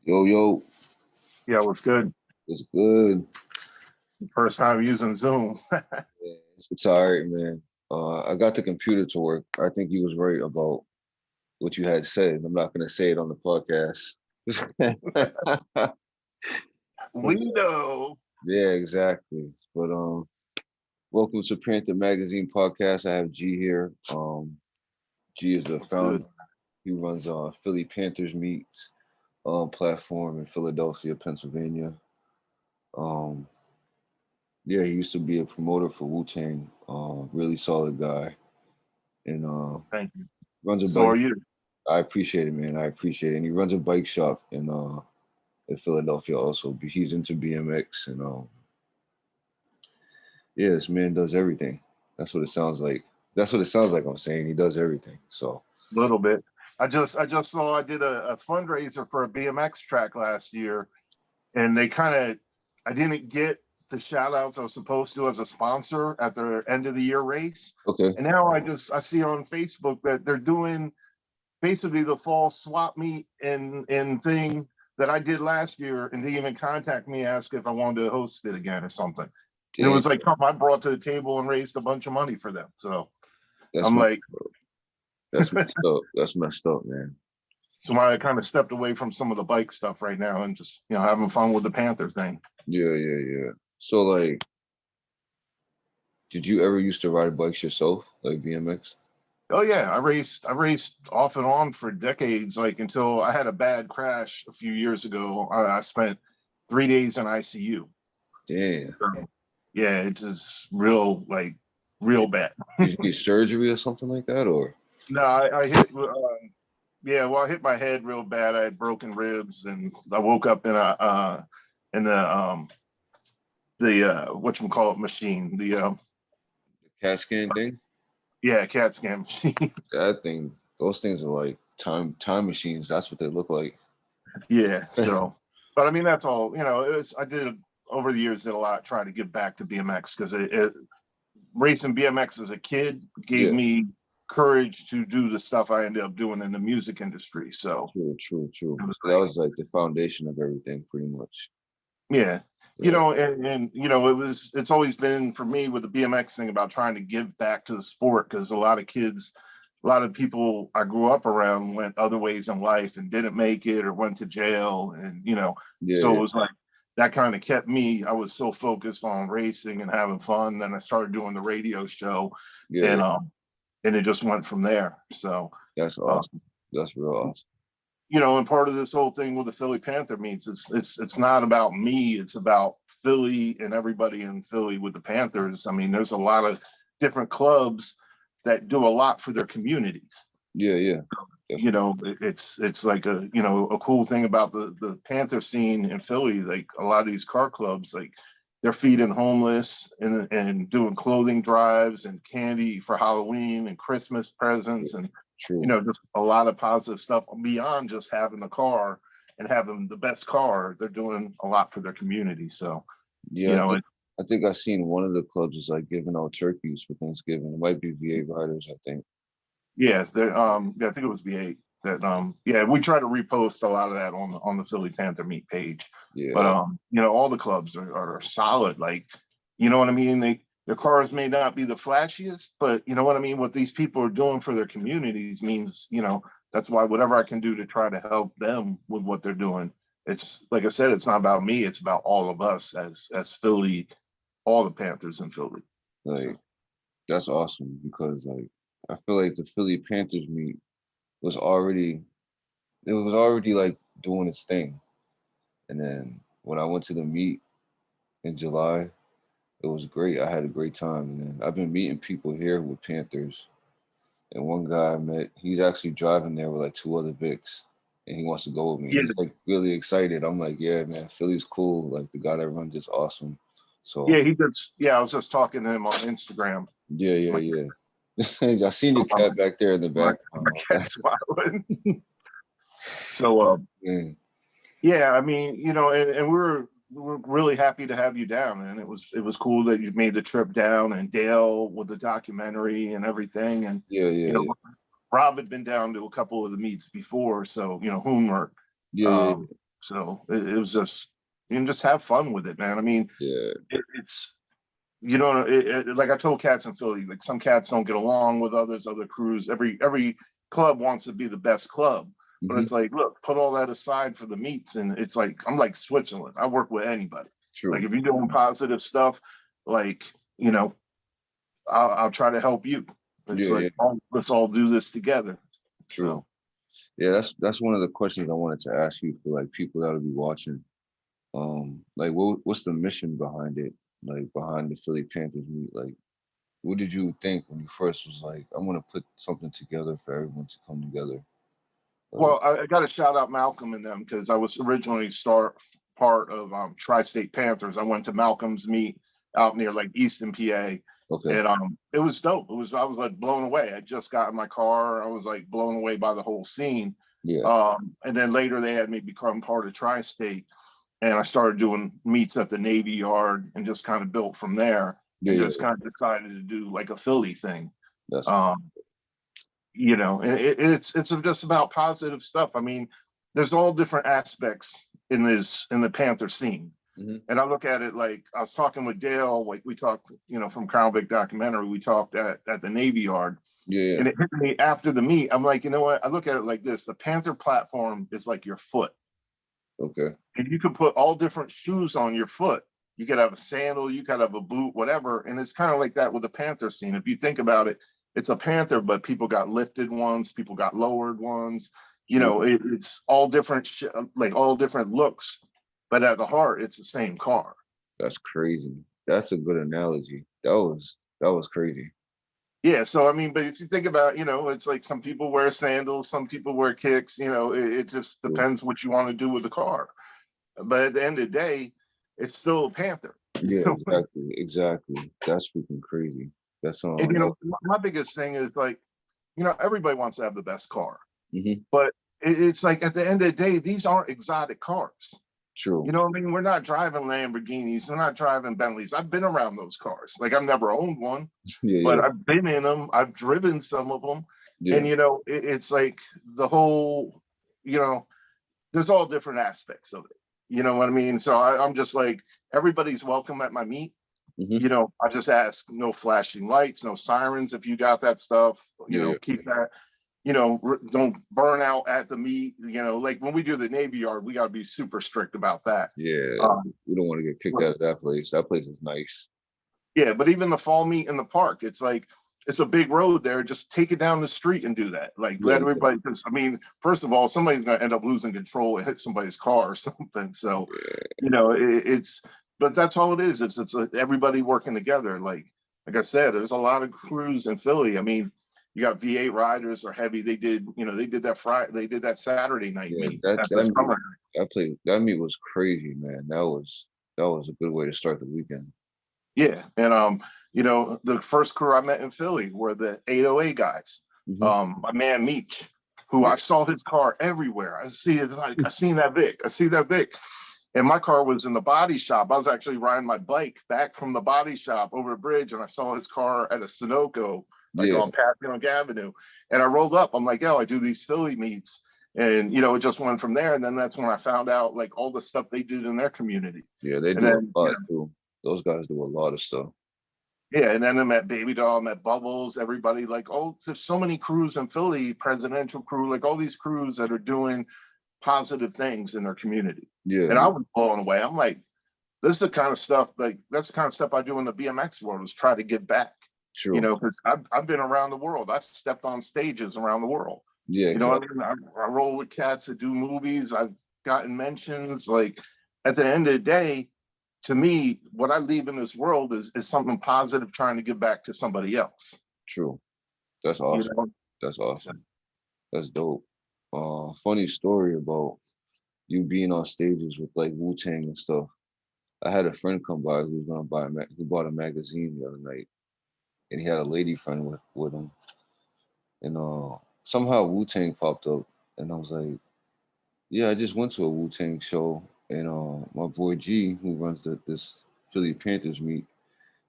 Yo, yo, Yeah, what's good? it's good. First time using Zoom. Yeah, it's all right, man. I got the computer to work. I think you was right about what you had said. I'm not gonna say it on the podcast. But We know. yeah, exactly. But welcome to Panther Magazine podcast. I have G here. G is the What's good? founder. He runs Philly Panthers Meets platform in Philadelphia, Pennsylvania. Um, yeah, he used to be a promoter for Wu Tang. Really solid guy, and Thank you. runs a So bike. are you? I appreciate it, man. I appreciate it. And he runs a bike shop in Philadelphia also. He's into BMX and yeah, this man does everything. That's what it sounds like. That's what it sounds like I'm saying. He does everything. So A little bit. I just saw I did a fundraiser for a BMX track last year, and they kind of I didn't get the shout outs I was supposed to as a sponsor at the end of the year race. okay. And now I see on Facebook that they're doing basically the fall swap meet and thing that I did last year, and they even contact me, ask if I wanted to host it again or something. And it Damn, was like something I brought to the table and raised a bunch of money for them. So that's I'm messed like, up. That's messed up. That's messed up, man. so I kind of stepped away from some of the bike stuff right now and just having fun with the Panther thing. Yeah, yeah, yeah. So like, did you ever used to ride bikes yourself, like BMX? Oh yeah, I raced off and on for decades, like until I had a bad crash a few years ago. I spent 3 days in ICU. Damn. So, yeah, it's just real bad. Did you get surgery or something like that, or? No, I hit. Yeah, well, I hit my head real bad. I had broken ribs, and I woke up in the whatchamacallit machine. The CAT scan thing? Yeah, CAT scan machine. That thing, those things are like time machines. That's what they look like. Yeah. So, but I mean, that's all. It was. I did over the years did a lot trying to give back to BMX because racing BMX as a kid gave Yeah, me courage to do the stuff I ended up doing in the music industry. So true, true, true. it was So that like, was like the foundation of everything, pretty much. yeah. Yeah, It's always been for me with the BMX thing about trying to give back to the sport because a lot of kids, a lot of people I grew up around went other ways in life and didn't make it or went to jail. And, yeah, so it yeah, was like that kind of kept me. I was so focused on racing and having fun. Then I started doing the radio show yeah, and, yeah. and it just went from there. So, That's uh, awesome. That's real awesome. and part of this whole thing with the Philly Panther meets, it's not about me, it's about Philly and everybody in Philly with the Panthers. I mean, there's a lot of different clubs that do a lot for their communities. Yeah, yeah, definitely. It's like a cool thing about the Panther scene in Philly. Like a lot of these car clubs, like they're feeding homeless and doing clothing drives and candy for Halloween and Christmas presents and True. just a lot of positive stuff beyond just having a car and having the best car. They're doing a lot for their community. So, you Yeah, know, it, I think I seen one of the clubs is like giving out turkeys for Thanksgiving. It might be VA Riders, I think. yeah, yeah, I think it was V8 that, yeah, we try to repost a lot of that on the Philly Panther Meet page. But, Yeah, all the clubs are solid. Like, you know what I mean? Their cars may not be the flashiest, but you know what I mean? What these people are doing for their communities means, that's why whatever I can do to try to help them with what they're doing. It's like I said, it's not about me, it's about all of us as Philly, all the Panthers in Philly. like So that's awesome because like I feel like the Philly Panthers meet was already it was already like doing its thing. And then when I went to the meet in July, it was great. I had a great time. And then I've been meeting people here with Panthers. And one guy I met, he's actually driving there with like two other Vics. And he wants to go with me. yeah, He's like really excited. I'm like, yeah, man, Philly's cool. Like the guy that runs is awesome. So yeah, I was just talking to him on Instagram. yeah, yeah, My, yeah. I seen your cat back there in the my background. cat's wilding. So Man, yeah, I mean, and we're really happy to have you down, and it was cool that you made the trip down, and Dale with the documentary and everything, and yeah, you yeah, know, yeah, Rob had been down to a couple of the meets before, so Hoomer, yeah, yeah, um, yeah. So it was just, you can just have fun with it, man. I mean, Yeah. it's, you know, like I told cats in Philly, like some cats don't get along with others, other crews. Every club wants to be the best club, but Hmm. it's like, look, put all that aside for the meets, and it's like I'm like Switzerland. I work with anybody. Like True. if you're doing positive stuff, like you know, I'll try to help you. It's Yeah. Yeah. like, oh, let's all do this together. True. So, Yeah. That's one of the questions I wanted to ask you for like people that'll be watching. Like what's the mission behind it? Like behind the Philly Panthers meet? Like what did you think when you first was like, I'm gonna put something together for everyone to come together? Like, well, I got to shout out Malcolm and them because I was originally start part of Tri-State Panthers. I went to Malcolm's meet out near like Easton, PA, okay. and it was dope. I was like blown away. I just got in my car. I was like blown away by the whole scene. Yeah. And then later they had me become part of Tri-State, and I started doing meets at the Navy Yard and just kind of built from there, Yeah. and Yeah. just kind of decided to do like a Philly thing. That's Um, you know, and it's just about positive stuff. I mean, there's all different aspects in the Panther scene. hmm And I look at it like I was talking with Dale, like we talked, you know, from Crown Vic documentary, we talked at the Navy Yard. yeah. Yeah. And it hit me after the meet. I'm like, you know what? I look at it like this: the Panther platform is like your foot. Okay. And you could put all different shoes on your foot. You could have a sandal, you could have a boot, whatever. And it's kind of like that with the Panther scene. If you think about it, it's a Panther, but people got lifted ones, people got lowered ones. You True. know, it's all different, like all different looks, but at the heart, it's the same car. That's crazy. That's a good analogy. That was crazy. Yeah. So, I mean, but if you think about, you know, it's like some people wear sandals, some people wear kicks, you know, it just True. depends what you want to do with the car. But at the end of the day, it's still a Panther. Yeah, exactly. Exactly. That's freaking crazy. That's And you that, know, my biggest thing is like, you know, everybody wants to have the best car, hmm but it's like at the end of the day, these aren't exotic cars. You true. know what I mean? We're not driving Lamborghinis, we're not driving Bentleys. I've been around those cars. Like I've never owned one, Yeah, but yeah, I've been in them. I've driven some of them, yeah. and you know, it's like the whole, you know, there's all different aspects of it. You know what I mean? So I'm just like everybody's welcome at my meet. hmm You know, I just ask no flashing lights, no sirens if you got that stuff. You Yeah, know, yeah, keep that. You know, don't burn out at the meet. You know, like when we do the Navy Yard, we got to be super strict about that. yeah. Um, We don't want to get kicked but- out of that place. That place is nice. yeah, but even the fall meet in the park, it's like it's a big road there. Just take it down the street and do that. Like Yeah, let yeah, everybody. Because I mean, first of all, somebody's going to end up losing control and hit somebody's car or something. So yeah. you know, it's but that's all it is. It's everybody working together. Like I said, there's a lot of crews in Philly. I mean, you got V8 riders or heavy. They did, you know, they did that Friday, they did that Saturday night Yeah, meet that at the that meet summer. that meet was crazy, man. That was a good way to start the weekend. Yeah, and you know, the first crew I met in Philly were the 808 guys. Hmm My man Meech, who Yeah. I saw his car everywhere. I see it like I seen that Vic. I see that Vic. And my car was in the body shop. I was actually riding my bike back from the body shop over the bridge, and I saw his car at a Sunoco, like Yeah. on Passyunk Avenue. And I rolled up. I'm like, yo, I do these Philly meets. And, you know, it just went from there. And then that's when I found out like all the stuff they did in their community. Yeah, they And do then, a you lot know, too. Those guys do a lot of stuff. yeah. And then I met Baby Doll, met Bubbles, everybody like, oh, there's so many crews in Philly, presidential crew, like all these crews that are doing positive things in their community. Yeah, And I yeah, was blown away. I'm like, this is the kind of stuff like that's the kind of stuff I do in the BMX world is try to give back. You true. know, because I've been around the world. I've stepped on stages around the world. Yeah, You know what exactly. I mean? I roll with cats that do movies. I've gotten mentions. Like at the end of the day, to me, what I leave in this world is something positive trying to give back to somebody else. True. That's You awesome. know? That's So, awesome. That's dope. Funny story about you being on stages with like Wu Tang and stuff. I had a friend come by who was gonna buy who bought a magazine the other night, and he had a lady friend with him, and somehow Wu Tang popped up, and I was like, yeah, I just went to a Wu Tang show, and my boy G, who runs this Philly Panthers meet,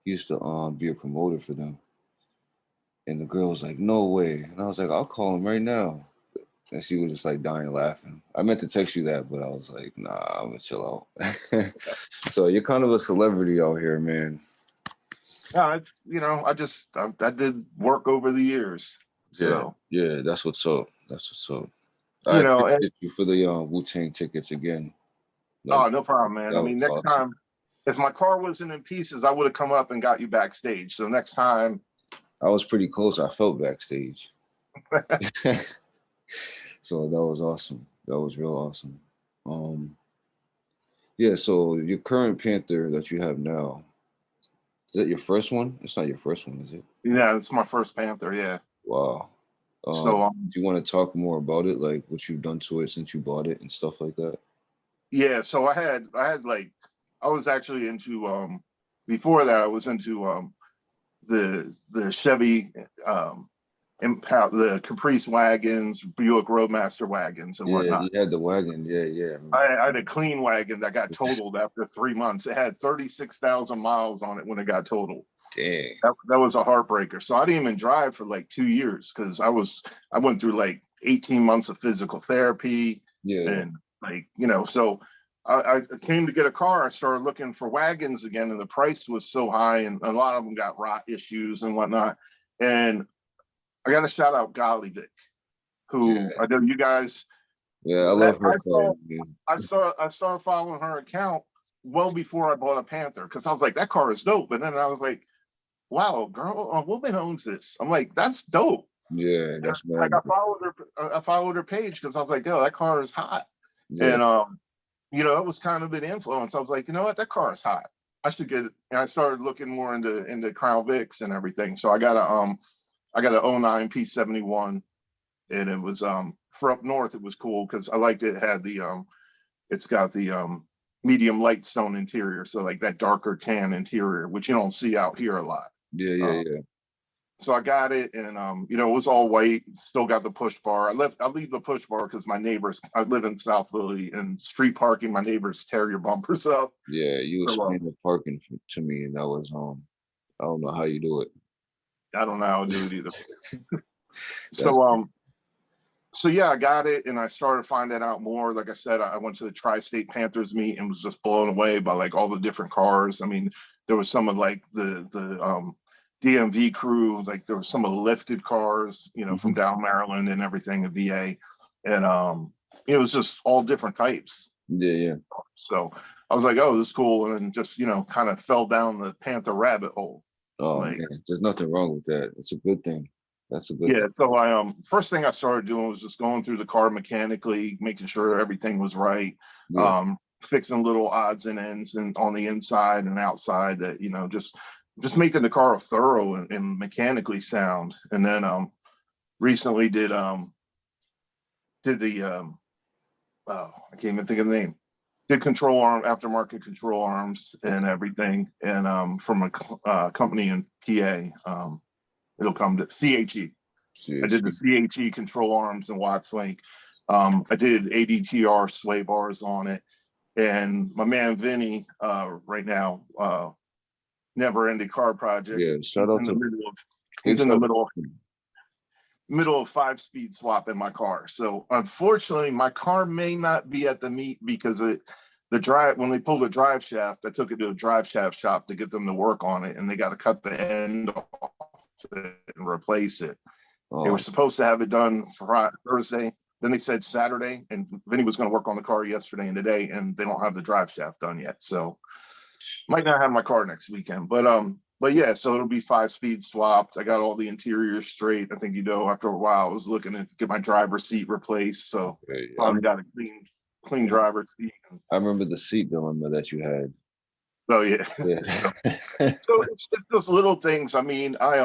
he used to be a promoter for them, and the girl was like, no way, and I was like, I'll call him right now, And she was just like dying laughing. I meant to text you that, but I was like, nah, I'm gonna chill out. So you're kind of a celebrity out here, man. Yeah, it's I did work over the years, Yeah, so yeah, that's what's up. That's what's up. I and appreciate you for the Wu-Tang tickets again. Like no problem, man. that I was mean, next awesome. time, if my car wasn't in pieces, I would have come up and got you backstage. So next time, I was pretty close. I felt backstage. So that was awesome. That was real awesome. Um, yeah. So your current Panther that you have now, is that your first one? It's not your first one, is it? yeah, it's my first Panther. Yeah. Wow. So Do you want to talk more about it, like what you've done to it since you bought it and stuff like that? yeah, so I had like I was actually into before that I was into the Chevy Impact, the Caprice wagons, Buick Roadmaster wagons and Yeah, whatnot. you had the wagon. Yeah, yeah. I had a clean wagon that got totaled after 3 months. It had 36,000 miles on it when it got totaled. Dang. That was a heartbreaker. So I didn't even drive for like 2 years because I went through like 18 months of physical therapy Yeah, and like so I came to get a car. I started looking for wagons again, and the price was so high, and a lot of them got rot issues and whatnot. And I got to shout out Golly Vic, who yeah, I know you guys. yeah. I That love her car, man. I started following her account well before I bought a Panther because I was like, that car is dope. And then I was like, wow, girl, a woman owns this. I'm like, that's dope. Yeah, And that's like mad. I followed her page because I was like, yo, that car is hot. Yeah, And it was kind of an influence. I was like, you know what, that car is hot. I should get it. And I started looking more into Crown Vics and everything. So I got a '09 P71, and it was for up north. It was cool because I liked it. It had it's got the medium light stone interior, so like that darker tan interior, which you don't see out here a lot. yeah, yeah, Um, yeah. so I got it, and it was all white. Still got the push bar. I leave the push bar because my neighbors. I live in South Philly, and street parking, my neighbors tear your bumpers up. Yeah, you So explained the parking to me, and that was I don't know how you do it. I don't know how to do it either. That's So so yeah, I got it, and I started finding out more. Like I said, I went to the Tri-State Panthers meet and was just blown away by like all the different cars. I mean, there was some of like the DMV crew, like there was some of the lifted cars, from Mhm. down Maryland and everything, in VA, and it was just all different types. Yeah, yeah. So I was like, oh, this is cool, and just kind of fell down the Panther rabbit hole, Oh like. man, there's nothing wrong with that. It's a good thing. That's a good Yeah, thing. so I first thing I started doing was just going through the car mechanically, making sure everything was right, Yeah, fixing little odds and ends and on the inside and outside that just making the car thorough and mechanically sound. And then recently did the oh, I can't even think of the name. Did control arm aftermarket control arms and everything, and from a company in PA. It'll come to CHE. I did the seriously. CHE control arms and Watts Link. I did ADTR sway bars on it. And my man Vinny, right now, Never Ending Car Project. Yeah, shout He's out in the to middle of big he's in shout the out middle to middle of 5-speed swap in my car. So unfortunately, my car may not be at the meet because the drive when they pulled the drive shaft, I took it to a drive shaft shop to get them to work on it, and they got to cut the end off and replace it. They were um supposed to have it done Friday, Thursday. Then they said Saturday, and Vinny was going to work on the car yesterday and today, and they don't have the drive shaft done yet. So might not have my car next weekend. But yeah, so it'll be 5-speed swapped. I got all the interior straight. I think after a while, I was looking to get my driver's seat replaced. So okay. finally got a clean driver's seat. I remember the seat dilemma that you had. So yeah, Yeah. so it's those little things. I mean, I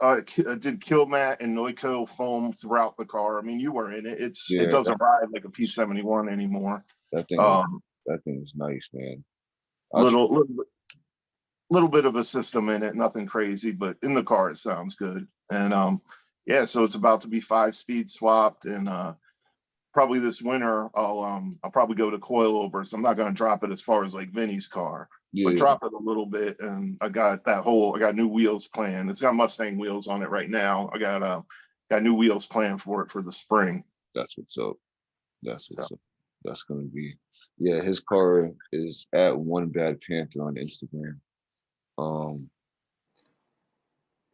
did Killmat and Noico foam throughout the car. I mean, you were in it. It Yeah, doesn't ride like a P71 anymore. that thing is Um, that thing is nice, man. I tr- little, little little bit of a system in it, nothing crazy, but in the car it sounds good. And yeah, so it's about to be 5-speed swapped, and probably this winter I'll probably go to coilovers. I'm not going to drop it as far as like Vinny's car, but yeah, drop it a little bit. And I got new wheels planned. It's got Mustang wheels on it right now. I got new wheels planned for it for the spring. That's what's up. That's So what's up. That's gonna be, yeah. His car is at One Bad Panther on Instagram. Um,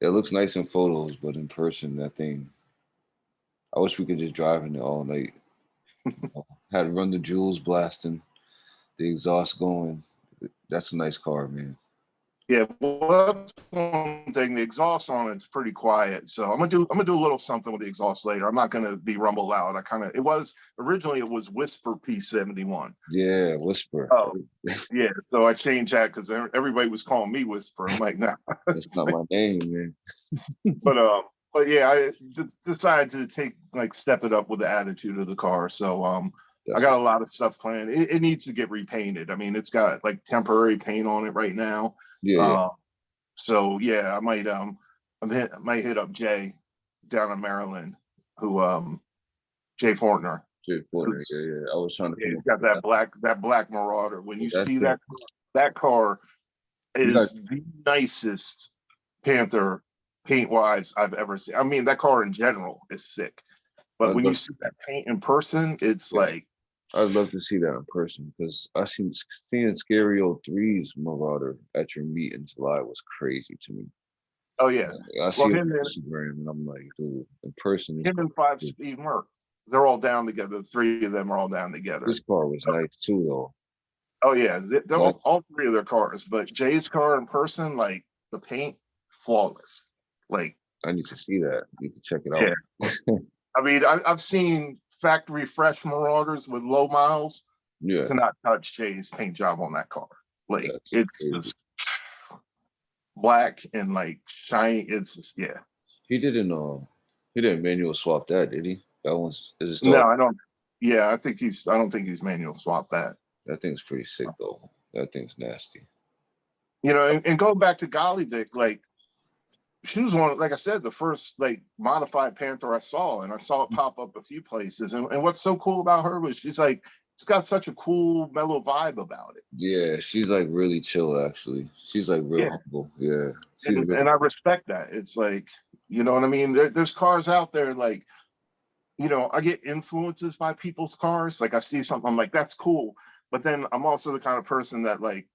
it looks nice in photos, but in person, that thing. I wish we could just drive in it all night. Had Run the Jewels blasting, the exhaust going. That's a nice car, man. yeah, well, that's one thing. The exhaust on it's pretty quiet, so I'm gonna do a little something with the exhaust later. I'm not gonna be rumble loud. I kind of it was originally it was Whisper P71. Yeah, Whisper. Oh yeah, so I changed that because everybody was calling me Whisper. I'm like, nah. That's not my name, man. but um, but yeah, I decided to take like step it up with the attitude of the car. So I That's got what. a lot of stuff planned. It needs to get repainted. I mean, it's got like temporary paint on it right now. Yeah, yeah. Uh, so yeah, I might hit up Jay down in Maryland, who Jay Fortner, Jay Fortner. who's Yeah, yeah. I was trying to yeah, come he's up got with that. that black Marauder. When you That see thing. that car You got. is the nicest Panther paint wise I've ever seen. I mean, that car in general is sick, but I'd when you love. see that paint in person, it's Yeah, like, I'd love to see that in person because I seen seeing Scary Old Threes Marauder at your meet in July was crazy to me. oh yeah. I Well, see it on Instagram and I'm like, dude, in person, him and Five Speed Merc, they're all down together. The three of them are all down together. this car was nice too, though. Oh yeah, they're That all three of their cars, but Jay's car in person, like the paint, flawless. Like I need to see that. Need to check it yeah, out. I mean, I've seen factory fresh Marauders with low miles Yeah, cannot touch Jay's paint job on that car. Like that's it's crazy. just black and like shiny. It's just yeah. He didn't. He didn't manual swap that, did he? That one's is it No, still. I don't. Yeah, I don't think he's manual swap that. That thing's pretty sick though. That thing's nasty. You know, and going back to Golly Dick, like she was one, like I said, the first like modified Panther I saw, and I saw it pop up a few places. And what's so cool about her was she's got such a cool mellow vibe about it. Yeah, she's like really chill actually. She's like real Yeah, humble. Yeah, she's and really I respect that. It's like, you know what I mean. There's cars out there like, you know, I get influences by people's cars. Like I see something, I'm like, that's cool. But then I'm also the kind of person that like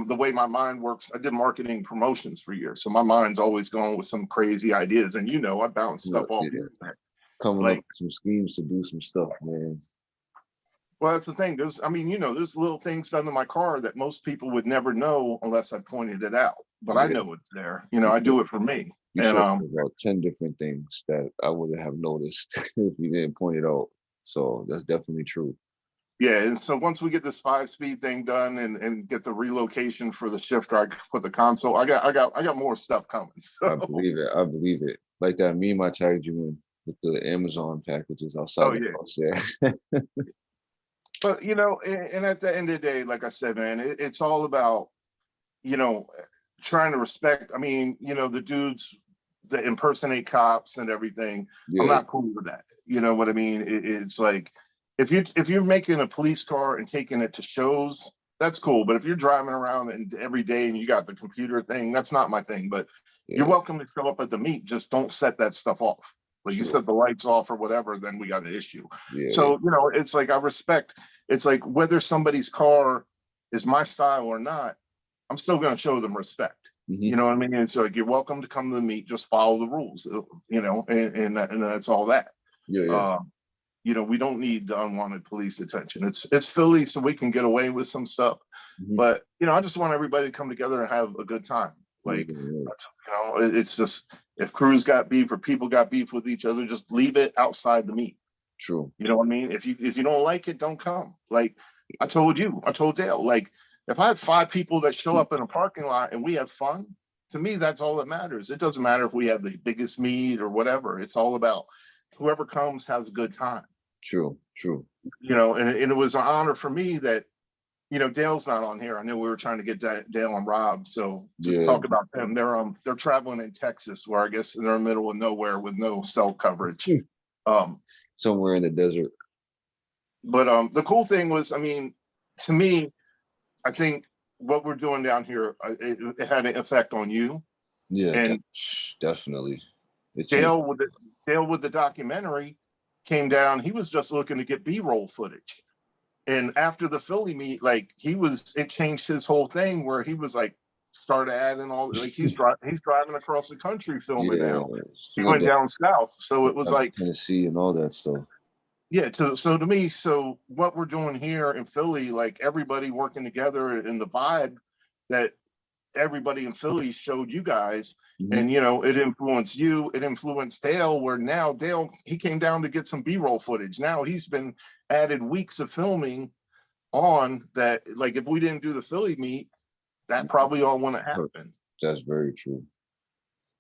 the way my mind works. I did marketing promotions for years, so my mind's always going with some crazy ideas. And you know, I bounce stuff off the yeah, internet. coming up Like, with some schemes to do some stuff, man. well, that's the thing. I mean, you know, there's little things done in my car that most people would never know unless I pointed it out. But I Yeah, know it's there. You know, you I should do it for me. you And showed me about 10 different things that I wouldn't have noticed if you didn't point it out. So that's definitely true. yeah, and so once we get this 5 speed thing done and get the relocation for the shifter, I put the console. I got more stuff coming. I So, believe it. I believe it. Like that meme I tagged you in with the Amazon packages outside oh the yeah. house. Yeah. But you know, and at the end of the day, like I said, man, it's all about, you know, trying to respect. I mean, you know, the dudes that impersonate cops and everything. I'm Yeah. not cool with that. You know what I mean? It's like if you're making a police car and taking it to shows, that's cool. But if you're driving around and every day and you got the computer thing, that's not my thing. But you're Yeah. welcome to show up at the meet. Just don't set that stuff off. Like you True. set the lights off or whatever, then we got an issue. Yeah. Yeah. So, you know, it's like I respect, it's like whether somebody's car is my style or not, I'm still going to show them respect. You Hmm. know what I mean? It's like you're welcome to come to the meet, just follow the rules, you know, and that's all that. Yeah. Yeah. Uh, you know, we don't need the unwanted police attention. It's Philly, so we can get away with some stuff. Hmm. But you know, I just want everybody to come together and have a good time. Yeah. Like, Yeah. you know, it's just if crews got beef or people got beef with each other, just leave it outside the meet. True. You know what I mean? If you don't like it, don't come. Like I told Dale, like if I have 5 people that show up in a parking lot and we have fun, to me that's all that matters. It doesn't matter if we have the biggest meet or whatever. It's all about whoever comes has a good time. True. True. You know, and it was an honor for me that you know Dale's not on here. I know we were trying to get Dale and Rob, so just Yeah. talk about them. They're traveling in Texas, where I guess they're in the middle of nowhere with no cell coverage. Um, Somewhere in the desert. but the cool thing was, I mean, to me, I think what we're doing down here, it had an effect on you. Yeah. And Definitely. It changed. Dale with the documentary, came down. He was just looking to get B-roll footage. And after the Philly meet, like it changed his whole thing where he was like, started adding all like he's driving across the country filming Yeah, now. she He went went down down south. So it was to like, Tennessee and all that stuff. yeah, so to me, so what we're doing here in Philly, like everybody working together in the vibe that everybody in Philly showed you guys, Hmm. and it influenced you, it influenced Dale, where now Dale, he came down to get some B-roll footage. Now he's been added weeks of filming on that. Like if we didn't do the Philly meet, that probably all wouldn't happen. That's very true.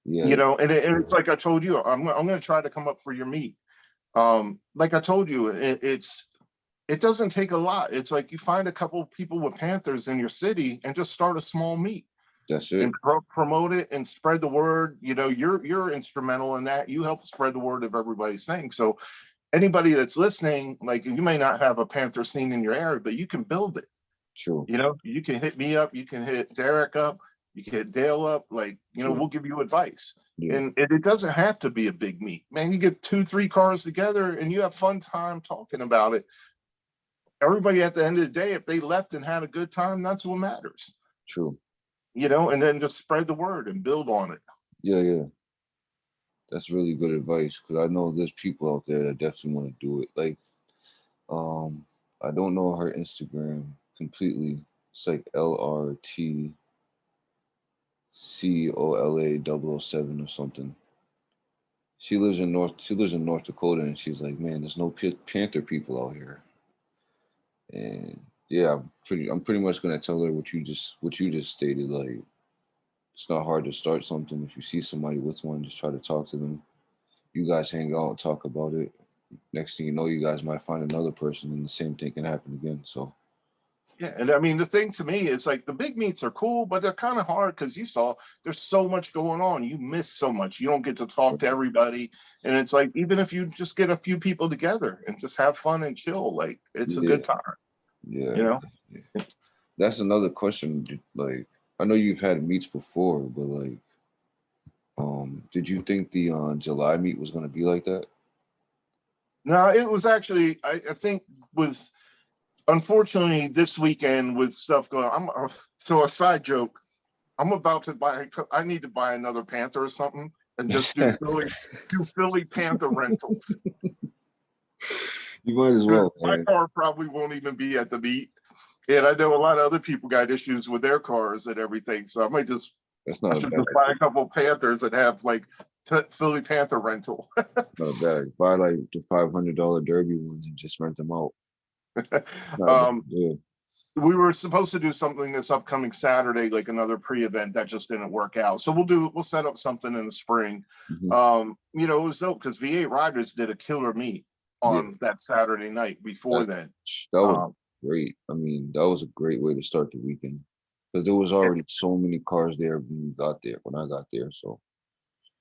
Yeah, And it's like I told you, I'm going to try to come up for your meet. Like I told you, it doesn't take a lot. It's like you find a couple of people with Panthers in your city and just start a small meet that's and it. promote it and spread the word. You're instrumental in that. You help spread the word of everybody's thing. So anybody that's listening, like you may not have a Panther scene in your area, but you can build it. True. You can hit me up, you can hit Derek up, you can hit Dale up. Like, True. we'll give you advice. Yeah. And it doesn't have to be a big meet, man. You get 2-3 cars together and you have fun time talking about it. Everybody at the end of the day, if they left and had a good time, that's what matters. True. And then just spread the word and build on it. Yeah, yeah. That's really good advice because I know there's people out there that definitely want to do it. Like, I don't know her Instagram completely. It's like LRTCOLA 007 or something. She lives in North Dakota, and she's like, man, there's no Panther people out here. And yeah, I'm pretty much gonna tell her what you just stated. Like, it's not hard to start something. If you see somebody with one, just try to talk to them. You guys hang out and talk about it. Next thing you know, you guys might find another person, and the same thing can happen again. So Yeah, and I mean the thing to me is like the big meets are cool, but they're kind of hard because you saw there's so much going on. You miss so much. You don't get to talk to everybody, and it's like even if you just get a few people together and just have fun and chill, like it's a yeah, good time. yeah, You know? yeah. That's another question. Like, I know you've had meets before, but like, did you think the July meet was gonna be like that? No, it was actually I think with unfortunately this weekend with stuff going. So a side joke. I'm about to buy. I need to buy another Panther or something and just do Philly Panther rentals. You might as Dude, well, my man. car probably won't even be at the meet. And I know a lot of other people got issues with their cars and everything. So That's I not a should bad just buy a couple of Panthers and have like Philly Panther rental. not a bad. Buy like the $500 Derby ones and just rent them out. Not a bad um, idea. we were supposed to do something this upcoming Saturday, like another pre-event that just didn't work out. So we'll set up something in the spring. Hmm. It was dope because V8 Riders did a killer meet Yeah, on that Saturday night before that then. that was Um, great. I mean, that was a great way to start the weekend because there was already so many cars there when we got there. When I got there, so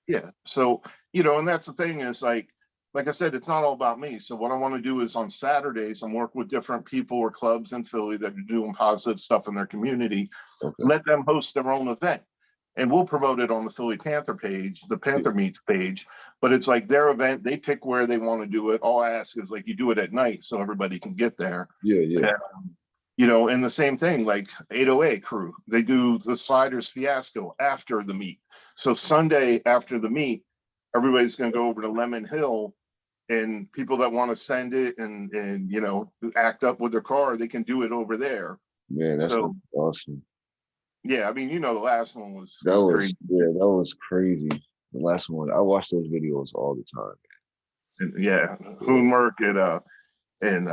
Yeah. So, and that's the thing is like I said, it's not all about me. So what I want to do is on Saturdays, I'm working with different people or clubs in Philly that are doing positive stuff in their community. okay, Let them host their own event. And we'll promote it on the Philly Panther page, the yeah, Panther Meets page. But it's like their event, they pick where they want to do it. All I ask is like you do it at night so everybody can get there. yeah, yeah, And, and the same thing, like 808 crew, they do the sliders fiasco after the meet. So Sunday after the meet, everybody's going to go over to Lemon Hill, and people that want to send it and act up with their car, they can do it over there. man, that's So awesome. yeah, I mean, the last one That was was crazy. yeah, that was crazy. The last one, I watch those videos all the time. And yeah, Yeah, Hoonmerk and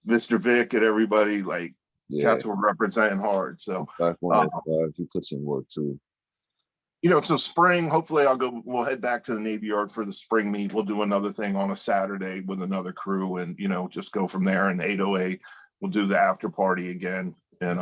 Mr. Vic and everybody, like yeah. cats were representing hard. So 5.05, he puts in work too. so spring, hopefully we'll head back to the Navy Yard for the spring meet. We'll do another thing on a Saturday with another crew and, just go from there. And 808, we'll do the after party again. And,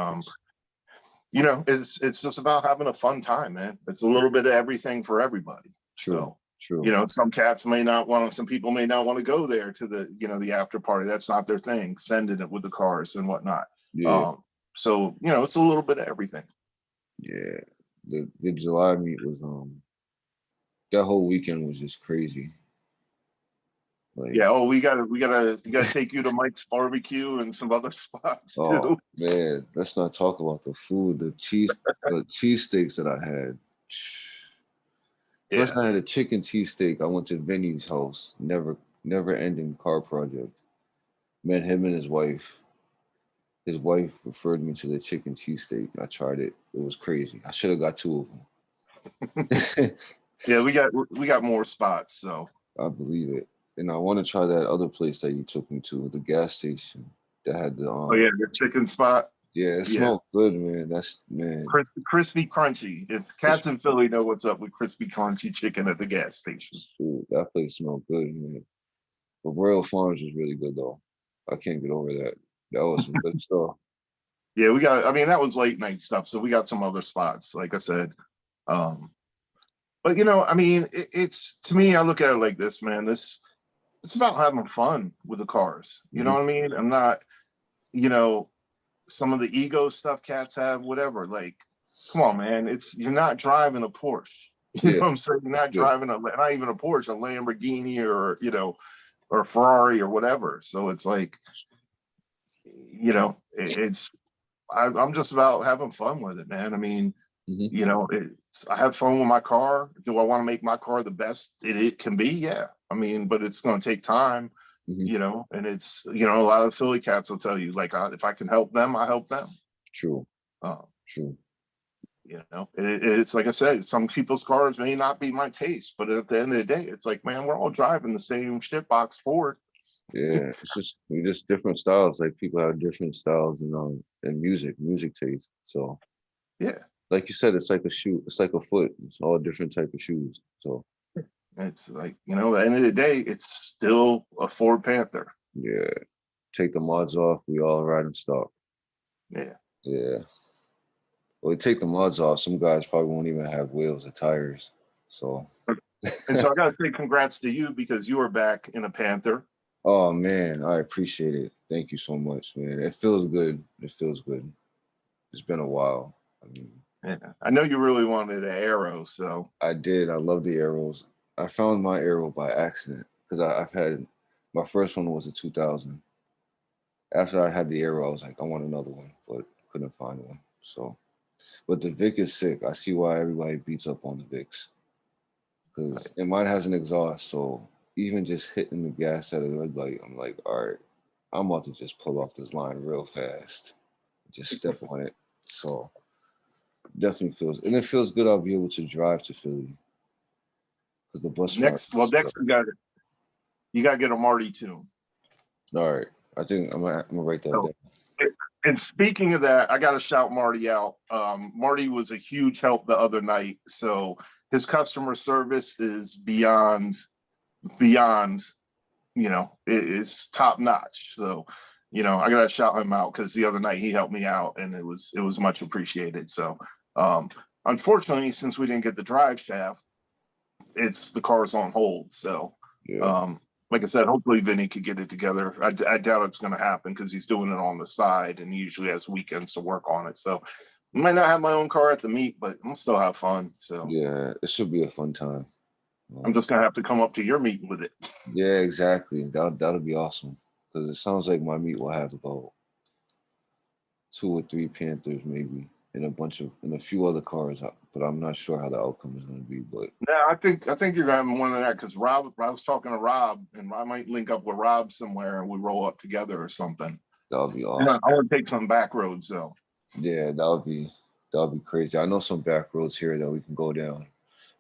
it's just about having a fun time, man. It's a little bit of everything for everybody. True, So, true. some people may not want to go there to the after party. That's not their thing, sending it with the cars and whatnot. Yeah, So, it's a little bit of everything. yeah. The July meet was that whole weekend was just crazy. Like, Yeah. Oh, we gotta take you to Mike's Barbecue and some other spots oh too. man, let's not talk about the food. The cheesesteaks that I had. First, Yeah. I had a chicken cheesesteak. I went to Vinny's house. Never ending car project. Met him and his wife. His wife referred me to the chicken cheesesteak. I tried it. It was crazy. I should have got two of them. Yeah, we got more spots. So I believe it. And I want to try that other place that you took me to, the gas station that had the oh yeah, the chicken spot. yeah, it Yeah. smelled good, man. That's man. Crispy crunchy. If It's, cats in Philly know what's up with crispy crunchy chicken at the gas station. shoot, that place smelled good, man. But Royal Farms was really good though. I can't get over that. That was some good stuff. Yeah, I mean, that was late night stuff. So we got some other spots, like I said. Um, but I mean, it's to me, I look at it like this, man. It's about having fun with the cars. You know Hmm. what I mean? I'm not, you know, some of the ego stuff cats have, whatever. Like, come on, man. You're not driving a Porsche. You know Yeah, what I'm saying? You're not yeah. driving not even a Porsche, a Lamborghini or or a Ferrari or whatever. So it's like, it's I'm just about having fun with it, man. I mean, Hmm. I have fun with my car. Do I want to make my car the best it can be? Yeah. I mean, but it's going to take time, Hmm. and it's, a lot of Philly cats will tell you, like, if I can help them, I help them. True, Uh, true. it's like I said, some people's cars may not be my taste, but at the end of the day, it's like, man, we're all driving the same shitbox Ford. Yeah, it's just we just different styles. Like people have different styles in music taste. So Yeah. like you said, it's like a shoe. It's like a foot. It's all different type of shoes. So It's like, at the end of the day, it's still a Ford Panther. yeah, take the mods off. We all ride in stock. Yeah. Yeah. Well, you take the mods off. Some guys probably won't even have wheels or tires. So And so I got to say congrats to you because you are back in a Panther. oh man, I appreciate it. Thank you so much, man. It feels good. It feels good. It's been a while. I mean, Yeah. I know you really wanted an Arrow, so I did. I love the arrows. I found my arrow by accident because I've had my first one was a 2000. After I had the arrow, I was like, I want another one, but couldn't find one. So, but the Vic is sick. I see why everybody beats up on the Vics because and mine has an exhaust. So even just hitting the gas at a red light, I'm like, all right, I'm about to just pull off this line real fast, just step on it. So definitely feels, and it feels good. I'll be able to drive to Philly because the bus ride. next you got to get a Marty tune. All right. I think I'm gonna write that So, down. and speaking of that, I got to shout Marty out. Marty was a huge help the other night. So his customer service is beyond, it is top notch. So, I got to shout him out because the other night he helped me out and it was much appreciated. So, unfortunately, since we didn't get the drive shaft, the car's on hold. So, Yeah. like I said, hopefully Vinny could get it together. I doubt it's going to happen because he's doing it on the side and he usually has weekends to work on it. So, I might not have my own car at the meet, but I'll still have fun. So, Yeah. It should be a fun time. I'm just going to have to come up to your meet with it. Yeah, exactly. That'll be awesome. Because it sounds like my meet will have about two or three Panthers maybe and a few other cars, but I'm not sure how the outcome is gonna be. But Yeah, I think you're gonna have one of that because Rob. I was talking to Rob, and I might link up with Rob somewhere, and we roll up together or something. that'll be Yeah, awesome. I want to take some back roads though. Yeah, that'll be crazy. I know some back roads here that we can go down.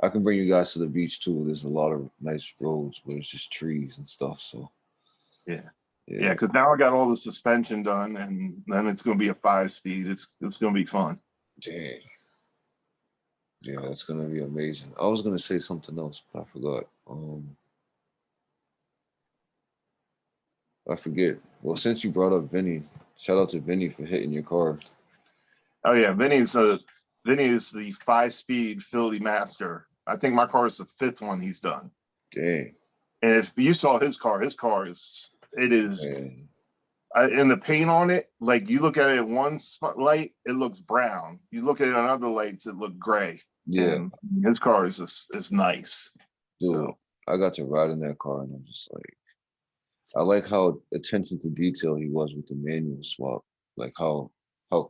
I can bring you guys to the beach too. There's a lot of nice roads where it's just trees and stuff. So Yeah, yeah, yeah, because now I got all the suspension done, and then it's gonna be a 5-speed. It's gonna be fun. dang. Yeah, that's gonna be amazing. I was gonna say something else, but I forgot. I forget. Well, since you brought up Vinny, shout out to Vinny for hitting your car. Oh yeah, Vinny is the 5-speed Philly master. I think my car is the fifth one he's done. Dang, And if you saw his car is it is man. and the paint on it, like you look at it in one light, it looks brown. You look at it on other lights, it look gray. Yeah, And his car is nice. dude, So I got to ride in that car and I'm just like, I like how attention to detail he was with the manual swap, like how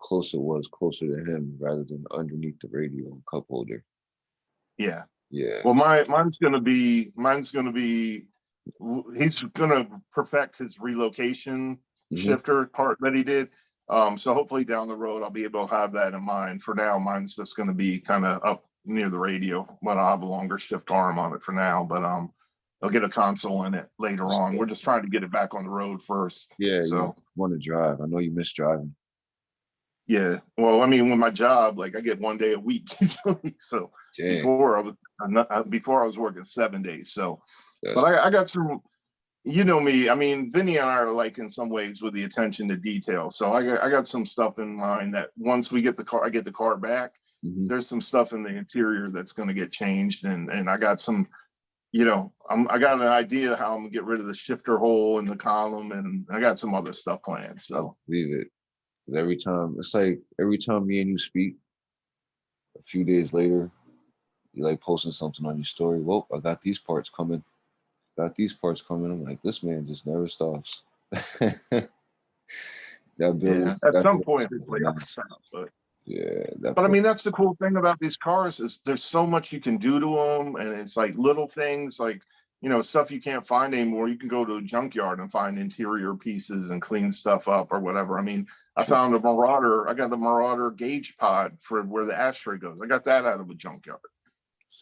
close it was, closer to him rather than underneath the radio and cup holder. Yeah. Yeah. Well, mine's gonna be he's gonna perfect his relocation Hmm. shifter part that he did. So hopefully down the road I'll be able to have that in mind. For now, mine's just gonna be kind of up near the radio, but I'll have a longer shift arm on it for now. But I'll get a console in it later on. We're just trying to get it back on the road first. Yeah, you So want to drive. I know you miss driving. yeah, well, I mean, with my job, like I get 1 day a week usually. So Dang, before I was working 7 days. So, but that's I got some. You know me. I mean, Vinny and I are like in some ways with the attention to detail. So I got some stuff in mind that once we get the car, I get the car back. hmm There's some stuff in the interior that's going to get changed, and I got some. I got an idea how I'm gonna get rid of the shifter hole in the column, and I got some other stuff planned. I So believe it. 'Cause every time it's like every time me and you speak, a few days later, you like posting something on your story. Well, I got these parts coming. Got these parts coming. I'm like, this man just never stops. that building, yeah, at that some building is point hopefully going I'll on. stop. Yeah, that But I building. mean, that's the cool thing about these cars is there's so much you can do to them, and it's like little things like stuff you can't find anymore. You can go to a junkyard and find interior pieces and clean stuff up or whatever. I mean, I True. found a Marauder. I got the Marauder gauge pod for where the ashtray goes. I got that out of a junkyard.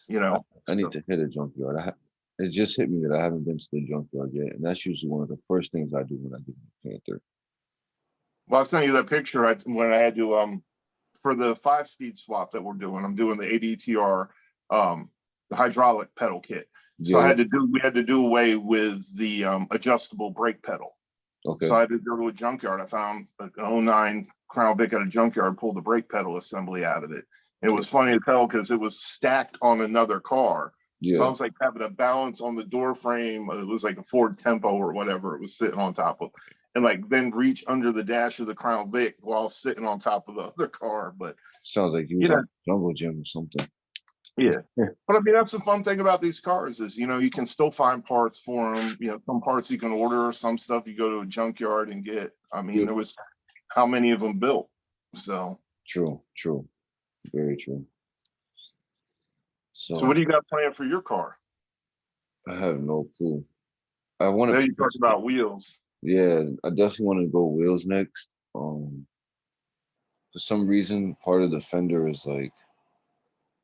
You I, know, I need so to hit a junkyard. It just hit me that I haven't been to the junkyard yet, and that's usually one of the first things I do when I get in the Panther. well, I'll send you that picture when I had to for the 5-speed swap that we're doing. I'm doing the ADTR, the hydraulic pedal kit. So Yeah, I yeah. had to do we had to do away with the adjustable brake pedal. So Okay. I had to go to a junkyard. I found an '09 Crown Vic at a junkyard, pulled the brake pedal assembly out of it. It Okay. was funny as hell because it was stacked on another car. So I Yeah. was like having a balance on the door frame. It was like a Ford Tempo or whatever it was sitting on top of, and like then reach under the dash of the Crown Vic while sitting on top of the other car. But Sounds like you you was know, at the jungle gym or something. yeah. But I mean, that's the fun thing about these cars is, you can still find parts for them. Some parts you can order, some stuff you go to a junkyard and get. I mean, Yeah. there was how many of them built. So, True. True. Very true. so So what do you got planned for your car? I have no clue. I want There to you talk about wheels. Yeah, I definitely want to go wheels next. For some reason, part of the fender is like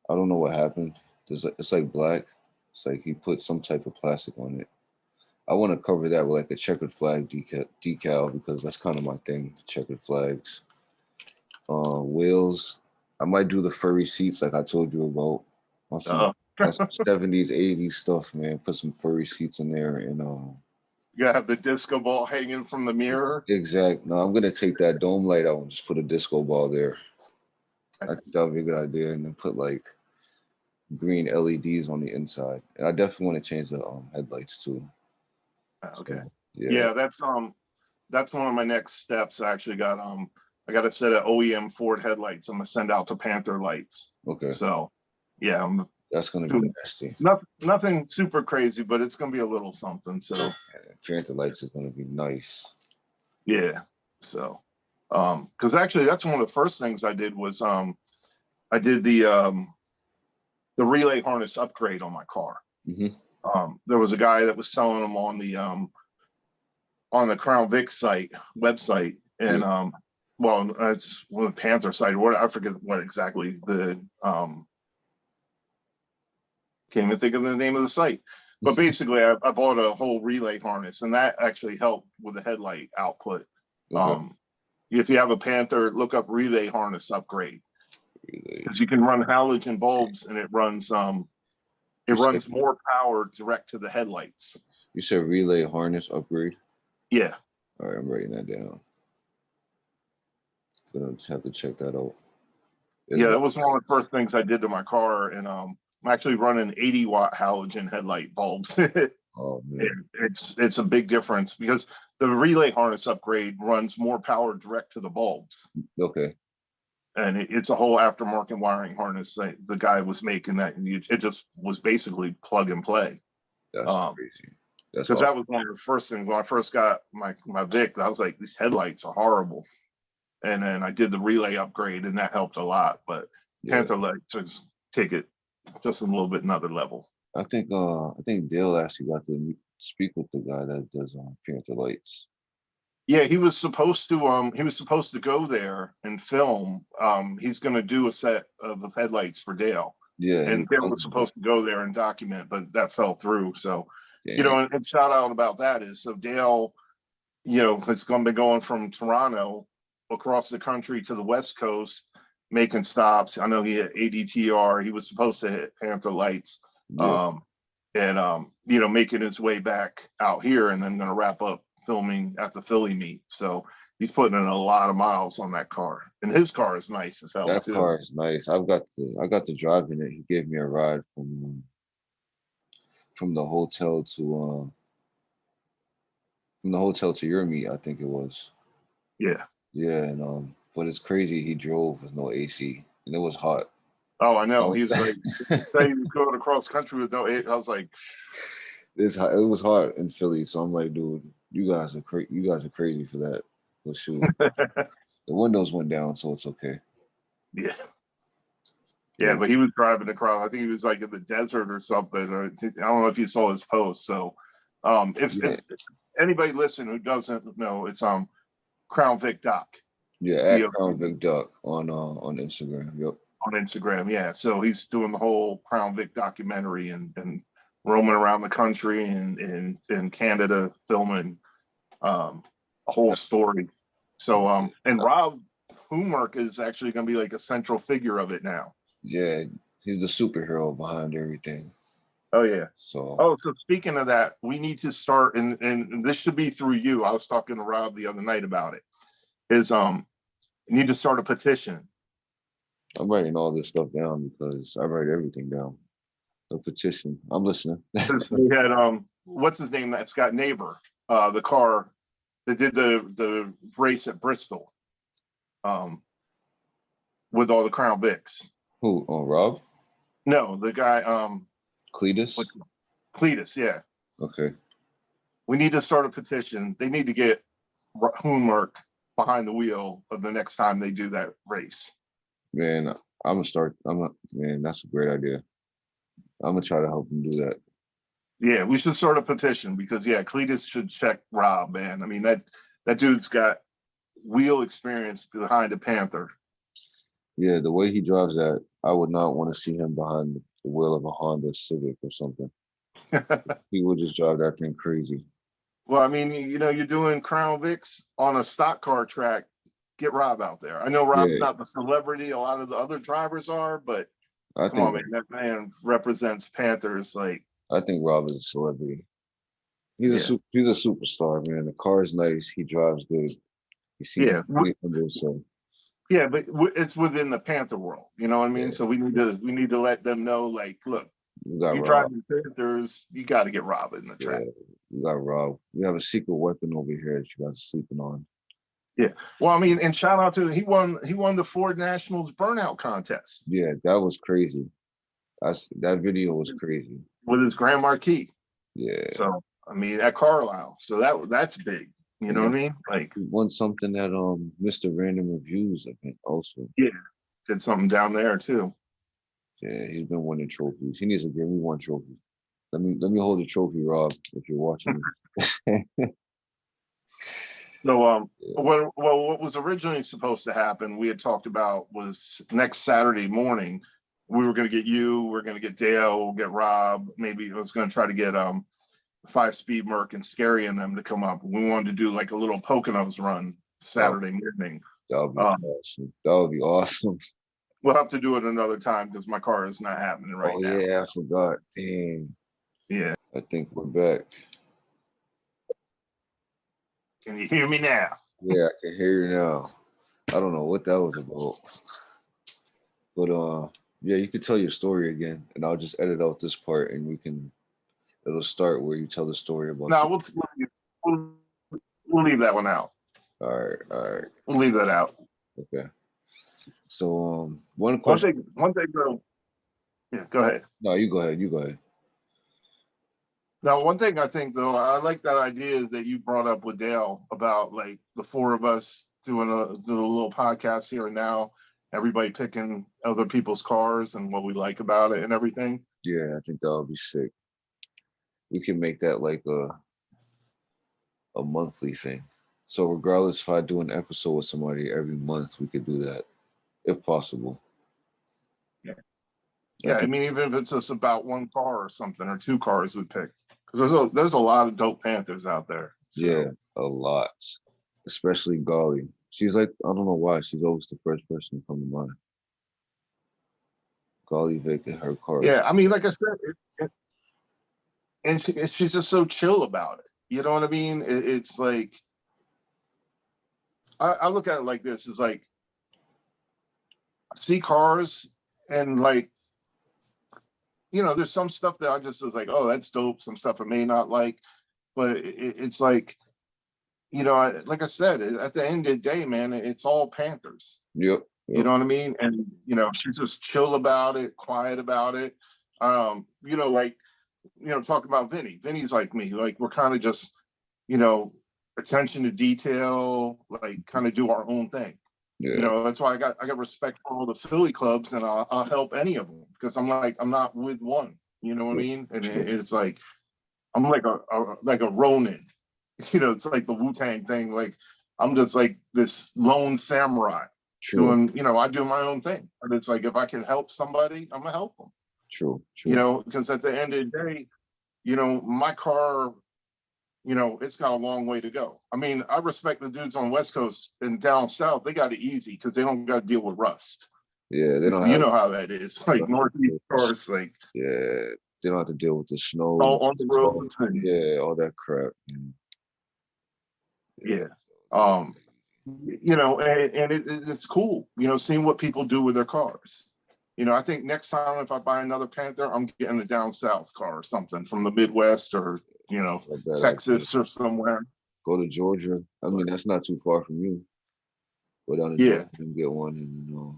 I don't know what happened. It's like black. It's like he put some type of plastic on it. I want to cover that with like a checkered flag decal because that's kind of my thing, checkered flags. Wheels. I might do the furry seats like I told you about Uh, on some 70s, 80s stuff, man. Put some furry seats in there and you gotta have the disco ball hanging from the mirror. exact. No, I'm gonna take that dome light out and just put a disco ball there. I think that would be a good idea, and then put like green LEDs on the inside. And I definitely want to change the headlights too. Okay. So yeah, Yeah, that's one of my next steps. I got a set of OEM Ford headlights. I'm gonna send out to Panther lights. okay, So yeah, I'm that's gonna be doing nasty. nothing super crazy, but it's gonna be a little something. So And Phantom lights is gonna be nice. yeah. So because actually that's one of the first things I did was I did the relay harness upgrade on my car. Hmm. There was a guy that was selling them on the Crown Vic website, Yeah, and well, it's one of the Panther site. What I forget what exactly the can't even think of the name of the site. But basically, I bought a whole relay harness, and that actually helped with the headlight output. okay. Um, if you have a Panther, look up relay harness upgrade because Relays. you can run halogen bulbs, and it runs You said more power direct to the headlights. you said relay harness upgrade. Yeah, All right, I'm writing that down. Gonna have to check that out. Is yeah, that that was one of the first things I did to my car, and I'm actually running 80-watt halogen headlight bulbs. oh man, It's a big difference because the relay harness upgrade runs more power direct to the bulbs, okay, and it's a whole aftermarket wiring harness that the guy was making that, and it just was basically plug and play. that's Um, crazy. That's because all. that was one of the first things when I first got my Vic. I was like, these headlights are horrible, and then I did the relay upgrade, and that helped a lot. But Yeah. Panther lights take it just a little bit another level. I think Dale actually got to speak with the guy that does Panther Lights. Yeah, he was supposed to go there and film. He's going to do a set of headlights for Dale, Yeah, he and Dale was filmed it. supposed to go there and document, but that fell through. So, Dang. and shout out about that is so Dale, is going to be going from Toronto across the country to the West Coast, making stops. I know he had ADTR. He was supposed to hit Panther Lights, Yeah, um, and making his way back out here, and then going to wrap up filming at the Philly meet. So he's putting in a lot of miles on that car, and his car is nice as hell that too. car is nice. I got to drive in it. He gave me a ride from the hotel to your meet. I think it was. Yeah. Yeah, and but it's crazy. He drove with no AC, and it was hot. Oh, I know. Oh. He was like, say he was going across country with no. I was like, It was hot in Philly, so I'm like, dude, you guys are You guys are crazy for that. But shoot, the windows went down, so it's okay. yeah. Yeah, Yeah, but he was driving across. I think he was like in the desert or something. Or I don't know if you saw his post. So, yeah, if anybody listen who doesn't know, it's Crown Vic Doc yeah. At DOC Crown Vic Duck on Instagram. Yep. on Instagram. Yeah, so he's doing the whole Crown Vic documentary and roaming around the country and in Canada filming a whole story. So and Rob Humark is actually going to be like a central figure of it now. Yeah, he's the superhero behind everything. Oh yeah. So Oh, so speaking of that, we need to start, and this should be through you. I was talking to Rob the other night about it. Is you need to start a petition. I'm writing all this stuff down because I write everything down. A petition. I'm listening. Because we had what's his name? That's got neighbor, the car that did the race at Bristol, um, with all the Crown Vics. Who? Oh, Rob? No, the guy, Cletus? what's Cletus? Yeah, Okay. we need to start a petition. They need to get Hoonmark behind the wheel of the next time they do that race. Man, I'm gonna start. Man, that's a great idea. I'm gonna try to help him do that. Yeah, we should start a petition because Cletus should check Rob, man. I mean that dude's got wheel experience behind a Panther. Yeah, the way he drives that, I would not want to see him behind the wheel of a Honda Civic or something. He would just drive that thing crazy. Well, I mean, you're doing Crown Vics on a stock car track. Get Rob out there. I know Rob's Yeah, not the celebrity a lot of the other drivers are, but I come on, think man, that man represents Panthers. Like, I think Rob is a celebrity. yeah, He's a superstar, man. The car is nice. He drives good. He seems yeah, pretty humble. So yeah, but it's within the Panther world. You know what I mean? yeah, So we need to let them know, like, look, we got you Rob. driving Panthers, you got to get Rob in the Yeah, track. we got Rob. We have a secret weapon over here that you guys are sleeping on. Yeah. Well, I mean, and shout out to he won the Ford Nationals burnout contest Yeah, that was crazy. That video was crazy. with his Grand Marquis. Yeah. So I mean, at Carlisle. So that's big. You And know what I then mean? Like, he won something at Mr. Random Reviews event also. yeah, did something down there too. Yeah, he's been winning trophies. He needs to give me one trophy. Let me hold the trophy, Rob, if you're watching me. So Yeah. what was originally supposed to happen, we had talked about was next Saturday morning. We were going to get you, we're going to get Dale, we'll get Rob. Maybe I was going to try to get 5 Speed Merc and Scary and them to come up. We wanted to do like a little Poconos run That, Saturday morning. that would be Um, awesome. That would be awesome. we'll have to do it another time because my car is not happening right Oh now. yeah, I forgot. Dang. Yeah. I think we're back. Can you hear me now? Yeah, I can hear you now. I don't know what that was about. But yeah, you could tell your story again, and I'll just edit out this part, and it'll start where you tell the story about. No, we'll we'll leave that one out. All right, all right, We'll leave that out. okay. So one One question. thing, though. Yeah, go ahead. No, you go ahead. You go ahead. Now, one thing I think though, I like that idea that you brought up with Dale about like the four of us doing a little podcast here and now, everybody picking other people's cars and what we like about it and everything. Yeah, I think that would be sick. We can make that like a monthly thing. So regardless if I do an episode with somebody every month, we could do that if possible. Yeah. I Yeah, I think mean, even if it's just about one car or something or two cars we pick, because there's a lot of dope Panthers out there. yeah, So a lot. Especially Golly. She's like I don't know why she's always the first person to come to mind. Golly Vic and her cars. yeah, I mean, like I said, she's just so chill about it. You know what I mean? It's like I look at it like this: it's like I see cars and like there's some stuff that I just was like, oh, that's dope. Some stuff I may not like, but it's like like I said, at the end of the day, man, it's all Panthers. Yep. You Yep. know what I mean? And she's just chill about it, quiet about it. Like talking about Vinny. Vinny's like me. Like we're kind of just, you know, attention to detail, like kind of do our own thing. Yeah. That's why I got respect for all the Philly clubs, and I'll help any of them because I'm like I'm not with one. You know what I True. mean? And True. it's like I'm like a Ronin. It's like the Wu-Tang thing. Like I'm just like this lone samurai True. doing. I do my own thing. But it's like if I can help somebody, I'm gonna help them. True. True. Because at the end of the day, my car, it's got a long way to go. I mean, I respect the dudes on West Coast and down south. They got it easy because they don't got to deal with rust. Yeah, they don't You have know how that is. Like Northeast cars, like yeah, they don't have to deal with the snow, all on the salt, roads and yeah, all that crap. Yeah. yeah. Um, and it's cool, seeing what people do with their cars. I think next time if I buy another Panther, I'm getting a down south car or something from the Midwest or, I bet I could Texas or somewhere. go to Georgia. I mean, But that's not too far from you. Go down to yeah, Georgia and get one and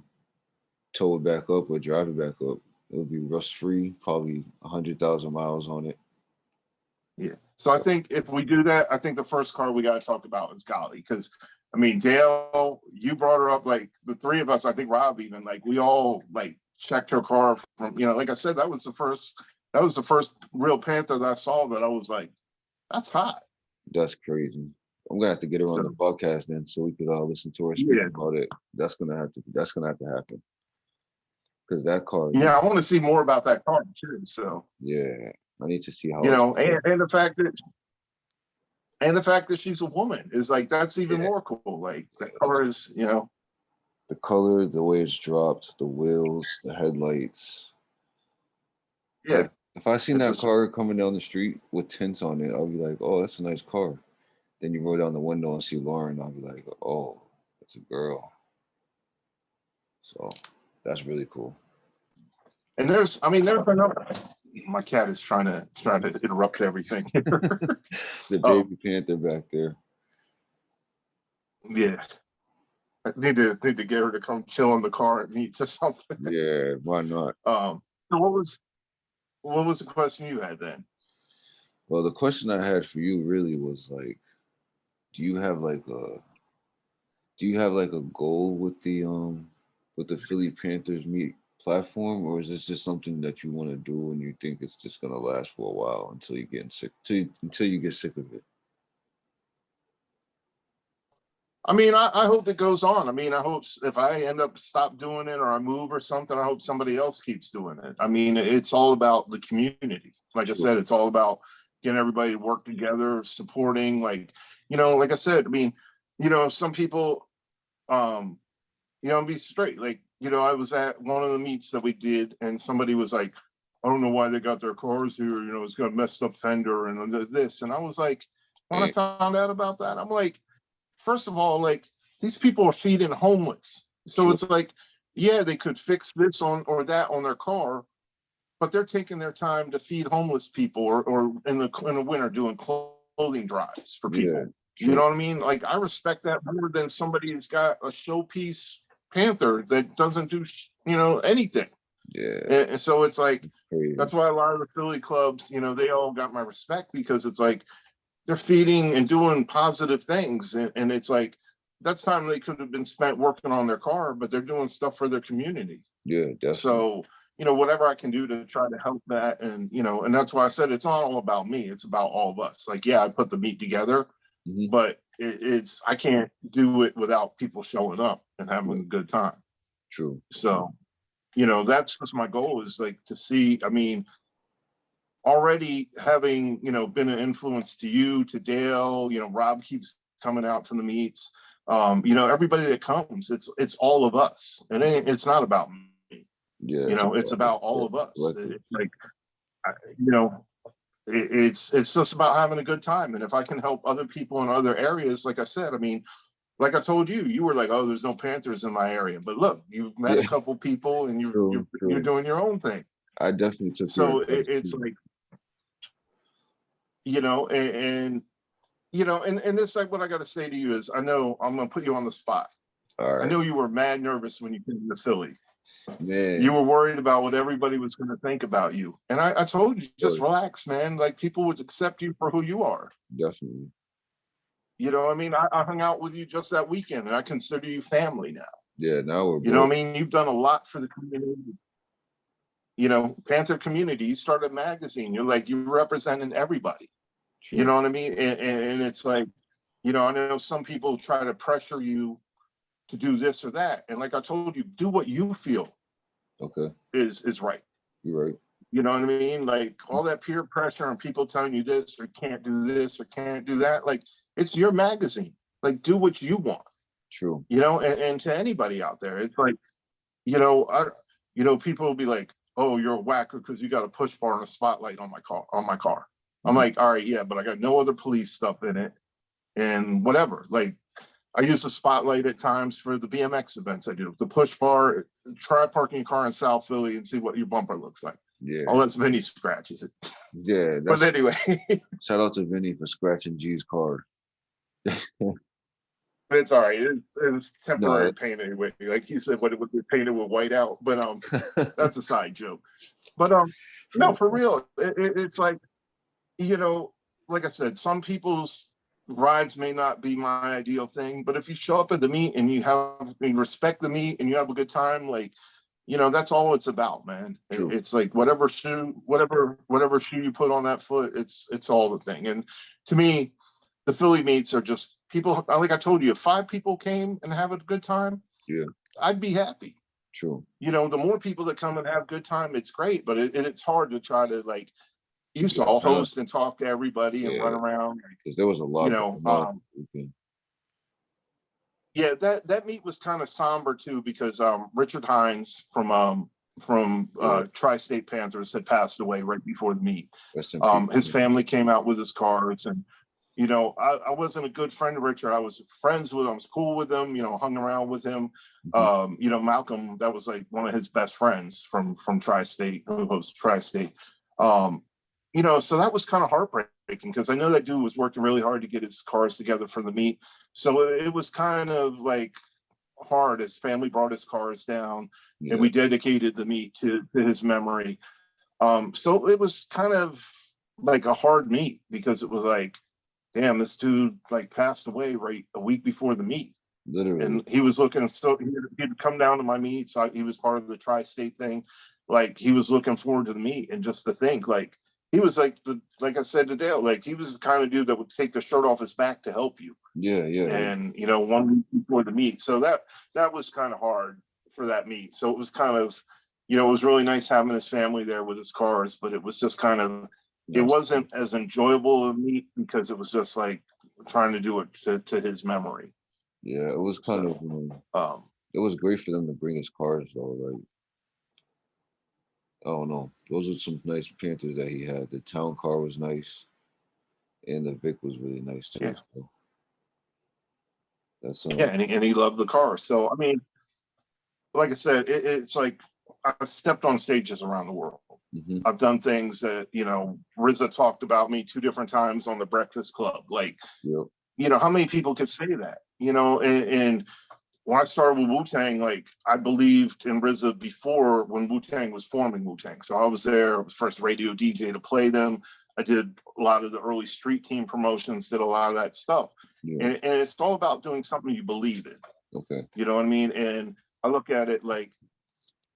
tow it back up or drive it back up. It'll be rust free, probably 100,000 miles on it. yeah. So I So think if we do that, I think the first car we got to talk about is Golly. Because, I mean, Dale, you brought her up, like the three of us, I think Rob even, like we all like checked her car from, like I said, that was the first real Panther that I saw that I was like, that's hot. that's crazy. I'm gonna have to get her on the So podcast then, so we could listen to her speak yeah, about it. That's gonna have to happen because that car, yeah, I want to see more about that car too. So, yeah, I need to see how it. and the fact that she's a woman is like that's even Yeah, more cool. Like the it's car is, the color, the way it's dropped, the wheels, the headlights. yeah, Like if I seen it's that just car coming down the street with tints on it, I'll be like, oh, that's a nice car. Then you roll down the window and see Lauren, I'll be like, oh, it's a girl. So that's really cool. and there's another. My cat is trying to interrupt everything. The Oh baby panther back there. yeah, I need to get her to come chill in the car at Meets or something. Yeah, why not? So what was the question you had then? Well, the question I had for you really was like, do you have like a goal with the Philly Panthers meet platform, or is this just something that you want to do and you think it's just gonna last for a while until you get sick until you get sick of it? I mean, I hope it goes on. I mean, I hope if I end up stop doing it or I move or something, I hope somebody else keeps doing it. I mean, it's all about the community. Like I True. said, it's all about getting everybody to work together, supporting. Like I said, I mean, some people, be straight. Like, I was at one of the meets that we did, and somebody was like, I don't know why they got their cars here. It's got a messed up fender and this. And I was like, when I And found out about that, I'm like, first of all, like these people are feeding homeless. So true. it's like, yeah, they could fix this on or that on their car, but they're taking their time to feed homeless people or in the winter doing clothing drives for Yeah, people. You true. know what I mean? Like I respect that more than somebody who's got a showpiece Panther that doesn't do anything. Yeah, And so it's like, crazy. that's why a lot of the Philly clubs, they all got my respect, because it's like they're feeding and doing positive things. And it's like, that's time they could have been spent working on their car, but they're doing stuff for their community. Yeah, definitely. So, whatever I can do to try to help that. And that's why I said it's not all about me. It's about all of us. Like, yeah, I put the meet together, Hmm. but I can't do it without people showing up and having Yeah, a good time. true. So, that's just my goal, is like to see, I mean, already having, been an influence to you, to Dale, Rob keeps coming out to the meets. Everybody that comes, it's all of us. And it's not about me. Yeah, it's It's about about all yeah, of us. collective. It's like, you know, it's just about having a good time. And if I can help other people in other areas, like I said, I mean, like I told you, you were like, "Oh, there's no Panthers in my area," but look, you've met a Yeah, couple people, and you're true, you're, you're true. doing your own thing. I definitely took your So advice it's too. like, and this, like, what I got to say to you is, I know I'm gonna put you on the spot. All I right, know you were mad nervous when you came to Philly. You man. were worried about what everybody was going to think about you, and I told you, just But relax, man. Like, people would accept you for who you are. definitely, I mean, I hung out with you just that weekend, and I consider you family now. yeah. Now we're You know bro. what I mean? You've done a lot for the community. Panther community. You started a magazine. You're like, you're representing everybody. You True. know what I mean? And it's like, I know some people try to pressure you to do this or that. And like I told you, do what you feel Okay, is right. you're right. You know what I mean? Like, all that peer pressure and people telling you this or can't do this or can't do that. Like, it's your magazine. Like, do what you want. True. And to anybody out there, it's like, I, people will be like, "Oh, you're a whacker because you got a push bar and a spotlight on my car." I'm Hmm. like, "All right, yeah, but I got no other police stuff in it, and whatever." Like, I use the spotlight at times for the BMX events I do. The push bar, try parking your car in South Philly and see what your bumper looks like. Yeah, Unless Vinny scratches it. yeah. But That's anyway, shout out to Vinny for scratching G's car. it's all right. It's No. temporary paint anyway. Like you said, what it would be painted with white out. But that's a side joke. But no, Fair. for real, it's like, you know, like I said, some people's rides may not be my ideal thing, but if you show up at the meet and you respect the meet and you have a good time, like, that's all it's about, man. True. It's like, whatever shoe you put on that foot, it's all the thing. And to me, the Philly meets are just people. Like I told you, if 5 people came and have a good time, Yeah. I'd be happy. True. The more people that come and have a good time, it's great. But it's hard to try to, like, To used be to all around. host and talk to everybody and run Yeah, around. because there was a You lot know, going on this weekend. yeah, that meet was kind of somber too, because Richard Hines from Yeah. Tri-State Panthers had passed away right before the meet. Rest in peace. His family came out with his cars, and I wasn't a good friend of Richard. I was friends with him. I was cool with him. Hung around with him. Hmm. Malcolm, that was like one of his best friends from Tri-State, who hosts Tri-State. Um, so that was kind of heartbreaking, because I know that dude was working really hard to get his cars together for the meet. So it was kind of like hard. His family brought his cars down, and Yeah, we dedicated the meet to his memory. So it was kind of like a hard meet, because it was like, damn, this dude like passed away right a week before the meet. literally. And he was looking, so he'd come down to my meets. He was part of the tri-state thing. Like, he was looking forward to the meet, and just to think, like, he was like I said to Dale, like, he was the kind of dude that would take the shirt off his back to help you. Yeah, yeah, And 1 week before the meet, so that was kind of hard for that meet. So it was kind of, it was really nice having his family there with his cars, but it was just kind of, it no, wasn't as enjoyable a meet, because it was just like trying to do it to his memory. yeah. It was kind of, So, um, it was great for them to bring his cars though. Like, I don't know, those are some nice Panthers that he had. The town car was nice, and the Vic was really nice too. yeah, So that's yeah, and he loved the car. So, I mean, like I said, it's like, I've stepped on stages around the world. hmm. I've done things that, RZA talked about me 2 different times on the Breakfast Club. Like, Yep. how many people could say that? And when I started with Wu-Tang, like I believed in RZA before when Wu-Tang was forming Wu-Tang. So I was there, I was first radio DJ to play them. I did a lot of the early street team promotions, did a lot of that stuff. Yeah. And it's all about doing something you believe in. Okay. You know what I mean? And I look at it like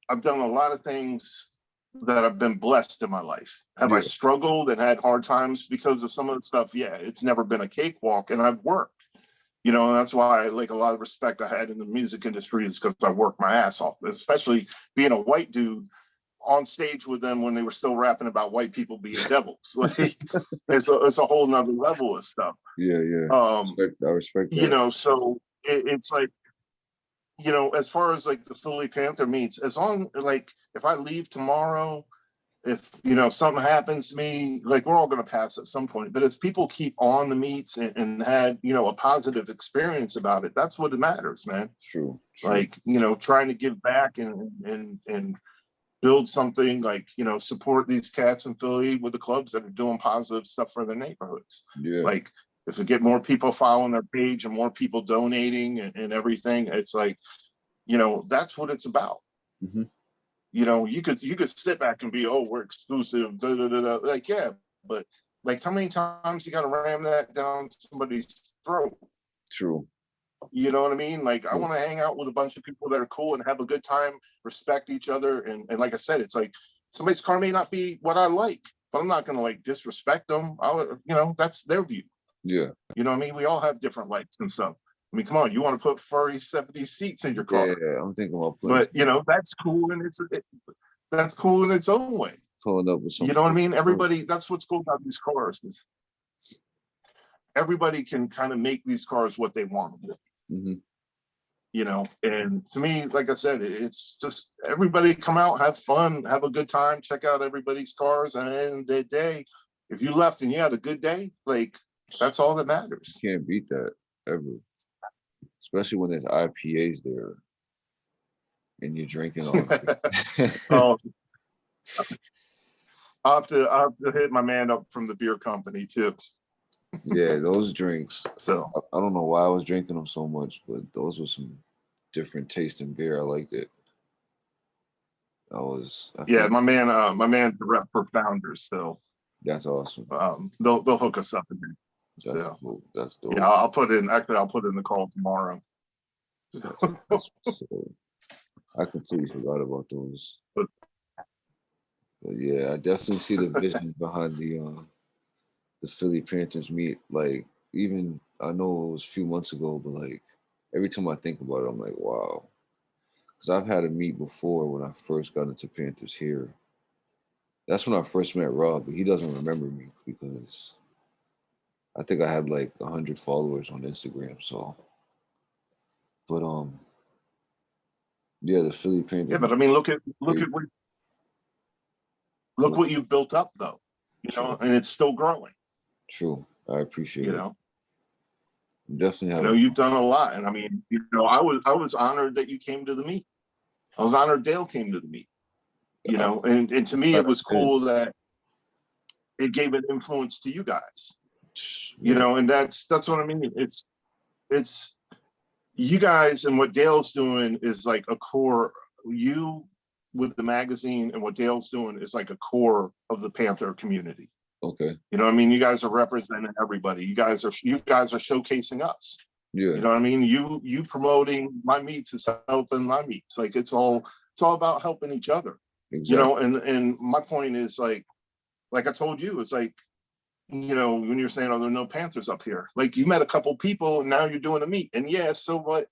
I've done a lot of things that I've been blessed in my life. Have I struggled and had hard times because of some of the stuff? Yeah, it's never been a cakewalk, and I've worked. You know, and that's why like a lot of respect I had in the music industry is because I worked my ass off, especially being a white dude on stage with them when they were still rapping about white people being devils. Like it's a whole nother level of stuff. Yeah, yeah. I respect that. You know, so it's like, you know, as far as like the Philly Panther meets, as long like if I leave tomorrow, if you know something happens to me, like we're all going to pass at some point, but if people keep on the meets and had, you know, a positive experience about it, that's what it matters, man. True. Like, you know, trying to give back and build something, like, you know, support these cats in Philly with the clubs that are doing positive stuff for their neighborhoods. Yeah. Like if we get more people following their page and more people donating and everything, it's like, you know, that's what it's about. Mm-hmm. You know, you could sit back and be, oh, we're exclusive, da, da, da, da. Like, yeah, but like how many times you got to ram that down somebody's throat? True. You know what I mean? Like, I want to hang out with a bunch of people that are cool and have a good time, respect each other. And like I said, it's like somebody's car may not be what I like, but I'm not going to like disrespect them. You know, that's their view. Yeah. You know what I mean? We all have different likes and stuff. I mean, come on, you want to put furry 70 seats in your car? Yeah, I'm thinking about putting. But you know, that's cool, and that's cool in its own way. Pulling up with some. You know what I mean? Everybody, that's what's cool about these cars is everybody can kind of make these cars what they want to be. Mm-hmm. You know, and to me, like I said, it's just everybody come out, have fun, have a good time, check out everybody's cars, and at the end of the day, if you left and you had a good day, like that's all that matters. You can't beat that ever. Especially when there's IPAs there and you're drinking all night. Oh, I'll have to hit my man up from the beer company too. Yeah, those drinks. So I don't know why I was drinking them so much, but those were some different tasting beer. I liked it. My man's the rep for Founders, so that's awesome. They'll hook us up again. So cool. That's dope. Yeah, I'll put in the call tomorrow. So, I completely forgot about those. But yeah, I definitely see the vision behind the Philly Panthers meet. Like, even I know it was a few months ago, but like every time I think about it, I'm like, wow. Because I've had a meet before when I first got into Panthers here. That's when I first met Rob, but he doesn't remember me because I think I had like 100 followers on Instagram. So, but yeah, the Philly Panther. Yeah, but I mean, look what you've built up, though. You know, and it's still growing. True, I appreciate it. You know, definitely. You know, you've done a lot, and I mean, you know, I was honored that you came to the meet. I was honored Dale came to the meet. You know, and to me, it was cool that it gave an influence to you guys. You know, and that's what I mean. It's you guys, and what Dale's doing is like a core. You with the magazine and what Dale's doing is like a core of the Panther community. Okay. You know what I mean? You guys are representing everybody. You guys are showcasing us. Yeah. You know what I mean? You promoting my meets is helping my meets. Like it's all about helping each other. Exactly. You know, and my point is like I told you, it's like, you know, when you're saying, oh, there are no Panthers up here. Like you met a couple people and now you're doing a meet. And yeah, so what?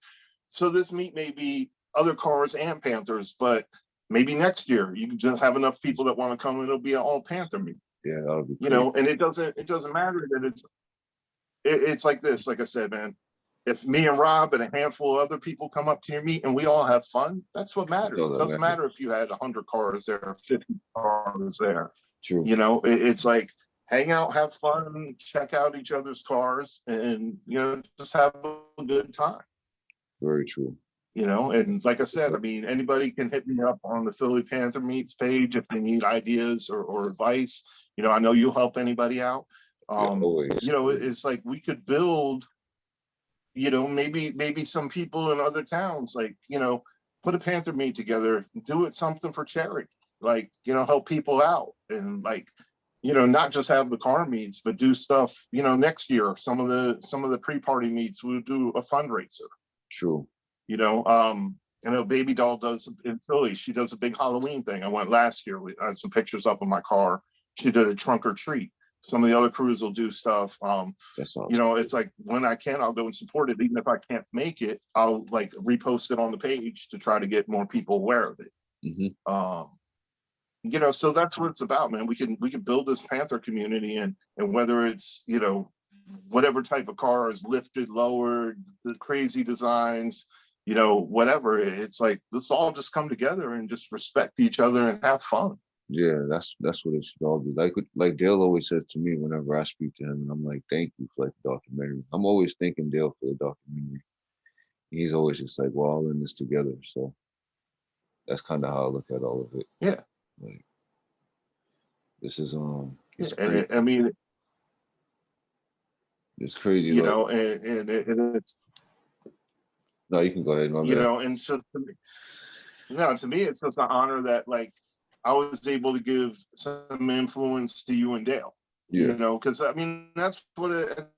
So this meet may be other cars and Panthers, but maybe next year you can just have enough people that want to come and it'll be an all Panther meet. Yeah, that'll be you know, and it doesn't matter that it's like this. Like I said, man, if me and Rob and a handful of other people come up to your meet and we all have fun, that's what matters. It doesn't matter if you had 100 cars there, 50 cars there. True. You know, it's like hang out, have fun, check out each other's cars, and you know, just have a good time. Very true. You know, and like I said, I mean, anybody can hit me up on the Philly Panther Meets page if they need ideas or advice. You know, I know you'll help anybody out. You know, it's like we could build, maybe some people in other towns, like, put a Panther meet together, do it something for charity, like, help people out, and like, not just have the car meets, but do stuff, next year, some of the pre-party meets, we'll do a fundraiser. True. I know Baby Doll does in Philly. She does a big Halloween thing. I went last year. I had some pictures up in my car. She did a trunk or treat. Some of the other crews will do stuff. That sounds. It's like when I can, I'll go and support it. Even if I can't make it, I'll like repost it on the page to try to get more people aware of it. So that's what it's about, man. We can build this Panther community, and whether it's whatever type of car is lifted, lowered, the crazy designs, whatever. It's like, let's all just come together and just respect each other and have fun. Yeah, that's what it should all be. Like Dale always says to me whenever I speak to him, and I'm like, thank you for like the documentary. I'm always thanking Dale for the documentary. He's always just like, we're all in this together. So that's kind of how I look at all of it. Yeah. Like, this is it's crazy. I mean, it's crazy. And it's, no, you can go ahead. And so to me, it's just an honor that like I was able to give some influence to you and Dale. Yeah. Because I mean, that's what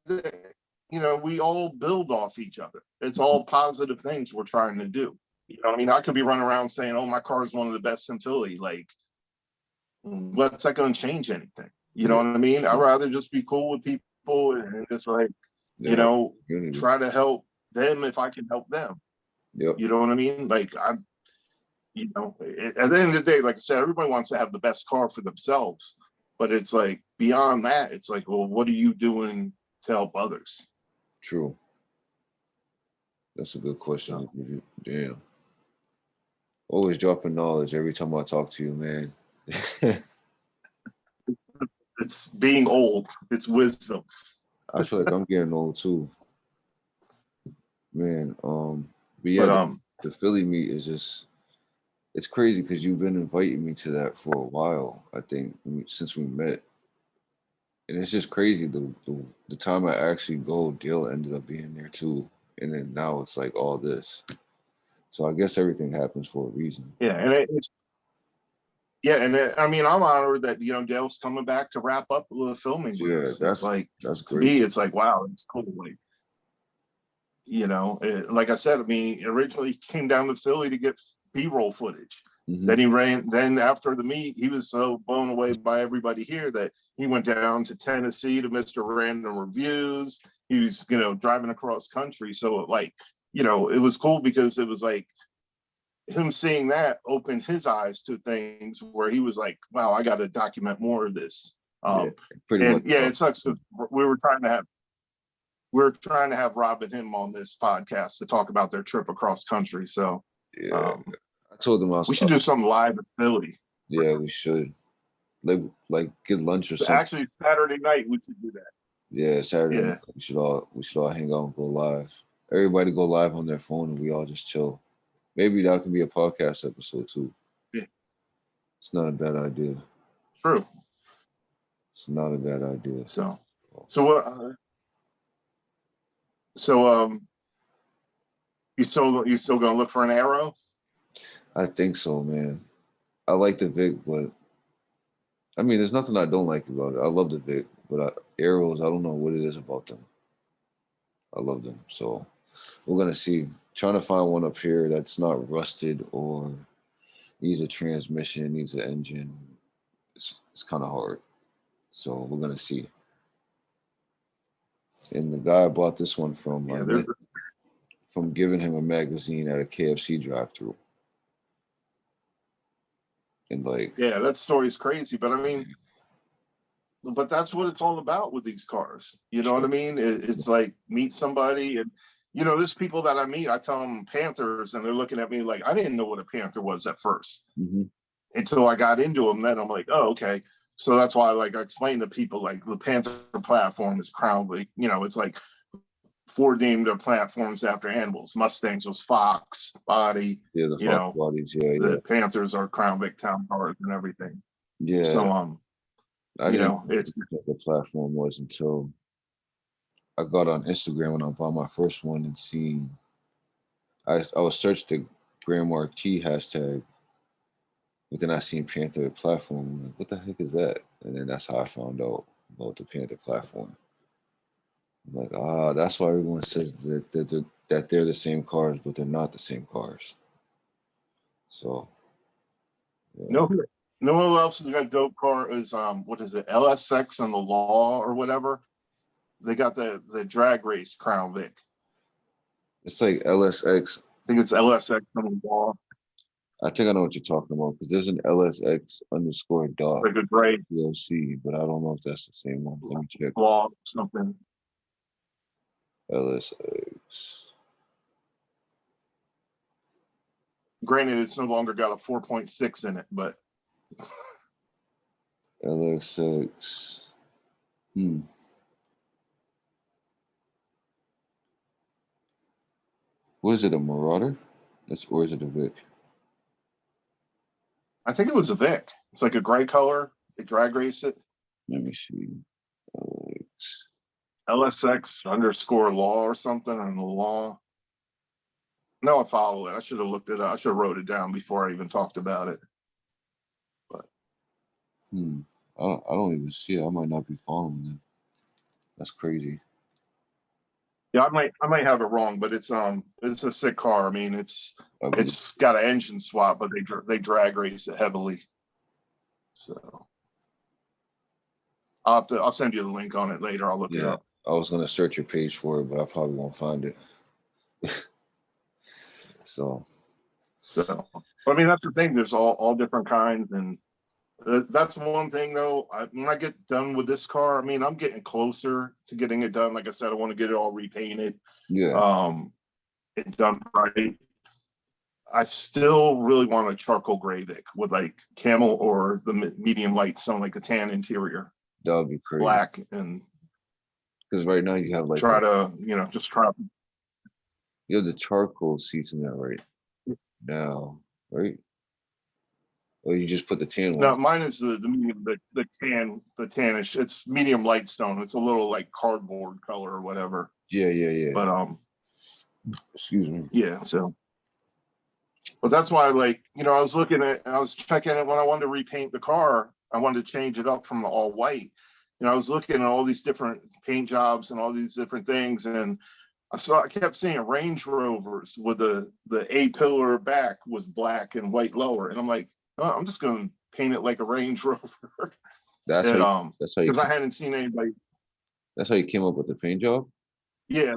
we all build off each other. It's all positive things we're trying to do. I mean, I could be running around saying, "Oh, my car is one of the best in Philly." Like, what's that going to change anything? You know what I mean? I'd rather just be cool with people and just like, try to help them if I can help them. Yep. You know what I mean? Like, at the end of the day, like I said, everybody wants to have the best car for themselves, but it's like beyond that, it's like, well, what are you doing to help others? True. That's a good question. Damn. Always dropping knowledge every time I talk to you, man. It's being old. It's wisdom. I feel like I'm getting old too, man. But yeah, the Philly meet is just, it's crazy because you've been inviting me to that for a while. I think since we met, and it's just crazy the time I actually go, Dale ended up being there too, and then now it's like all this. So I guess everything happens for a reason. Yeah, and I mean, I'm honored that Dale's coming back to wrap up the filming with us. That's like, that's to great. me, it's like, wow, it's cool. Like, like I said, I mean, originally he came down to Philly to get B-roll footage. Then after the meet, he was so blown away by everybody here that he went down to Tennessee to Mr. Random Reviews. He was, driving across country. So like, it was cool because it was like him seeing that opened his eyes to things where he was like, wow, I got to document more of this. It sucks. We were trying to have Rob and him on this podcast to talk about their trip across country. So I told them we should do something live in Philly. Yeah, we should. Like get lunch or something. Actually, Saturday night we should do that. Yeah, Saturday night, we should all hang out and go live. Everybody go live on their phone and we all just chill. Maybe that could be a podcast episode too. Yeah. It's not a bad idea. True. It's not a bad idea. You still gonna look for an arrow? I think so, man. I like the Vic, but I mean, there's nothing I don't like about it. I love the Vic, but arrows, I don't know what it is about them. I love them, so we're gonna see. Trying to find one up here that's not rusted or needs a transmission, needs an engine. It's kind of hard, so we're gonna see. And the guy I bought this one from, from giving him a magazine at a KFC drive-through. And like, yeah, that story's crazy, but I mean, but that's what it's all about with these cars. You know what I mean? It's like meet somebody, and there's people that I meet, I tell them Panthers, and they're looking at me like I didn't know what a Panther was at first until I got into them. Then I'm like, oh, okay. So that's why, like, I explain to people like the Panther platform is Crown, it's like Ford named their platforms after animals. Mustangs was Fox body. Yeah, the Fox bodies. Yeah, the Panthers are Crown Vic town cars and everything. Yeah. So I didn't know what the platform was until I got on Instagram when I bought my first one and seen I was searched the Grandma T hashtag, but then I seen Panther platform. I'm like, what the heck is that? And then that's how I found out about the Panther platform. I'm like, that's why everyone says that they're the same cars, but they're not the same cars. So yeah. No, no one else has got a dope car is what is it, LSX and the Law or whatever. They got the drag race Crown Vic. It's like LSX. I think it's LSX and the Law. I think I know what you're talking about because there's an LSX underscore dot Like a gray DLC, but I don't know if that's the same one. Let me check. Law something. LSX. Granted, it's no longer got a 4.6 in it, but LSX. What is it, a Marauder? Or is it a Vic? I think it was a Vic. It's like a gray color. They drag race it. Let me see. LSX underscore Law or something, and the Law. No, I follow it. I should have looked it up. I should have wrote it down before I even talked about it. But I don't even see it. I might not be following them. That's crazy. Yeah, I might have it wrong, but it's a sick car. I mean, it's got an engine swap, but they drag race it heavily. So I'll send you the link on it later. I'll look it up. I was gonna search your page for it, but I probably won't find it. So I mean, that's the thing. There's all different kinds, and that's one thing though. When I get done with this car, I mean, I'm getting closer to getting it done. Like I said, I want to get it all repainted. Yeah. And done right. I still really want a charcoal gray Vic with like camel or the medium light stone, like a tan interior. That would be crazy. Black, and because right now you have like try to just try. You have the charcoal seats in there right now, right? Or you just put the tan one? No, mine is the medium, the tannish. It's medium light stone. It's a little like cardboard color or whatever. Yeah. But excuse me. Yeah, so. But that's why, like, I was looking at, I was checking it when I wanted to repaint the car. I wanted to change it up from the all white. I was looking at all these different paint jobs and all these different things, and I kept seeing Range Rovers with the A-pillar back was black and white lower, and I'm like, oh, I'm just going to paint it like a Range Rover. That's how because I hadn't seen anybody. That's how you came up with the paint job? Yeah,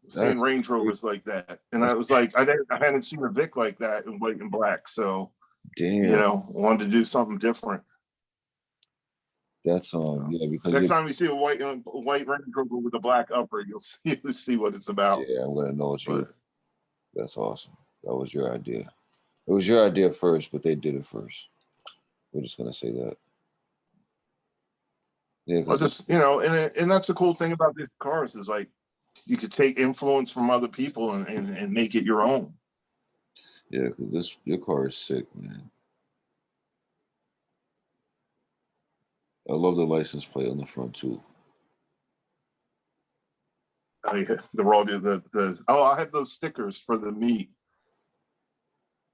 seeing Range Rovers like that, and I was like, I hadn't seen a Vic like that in white and black, so wanted to do something different. That's because next time you see a white Range Rover with a black upper, you'll see what it's about. Yeah, I'm gonna know what you. That's awesome. That was your idea. It was your idea first, but they did it first. We're just gonna say that. Yeah, well, just and that's the cool thing about these cars is like you could take influence from other people and make it your own. Yeah, because your car is sick, man. I love the license plate on the front too. Oh yeah, I have those stickers for the meet.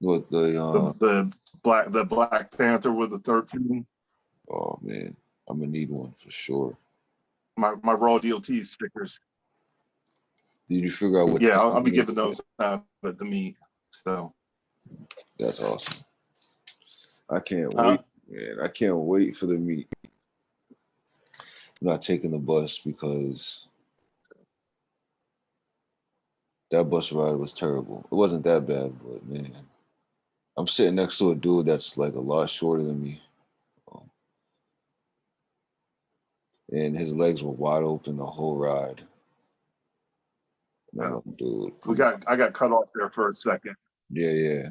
What the Black Panther with the 13. Oh man, I'm gonna need one for sure. My raw DLT stickers. Did you figure out what? Yeah, I'll be giving those out at the meet. So that's awesome. I can't wait, man. I can't wait for the meet. I'm not taking the bus because that bus ride was terrible. It wasn't that bad, but man, I'm sitting next to a dude that's like a lot shorter than me. And his legs were wide open the whole ride. No, dude. I got cut off there for a second. Yeah. I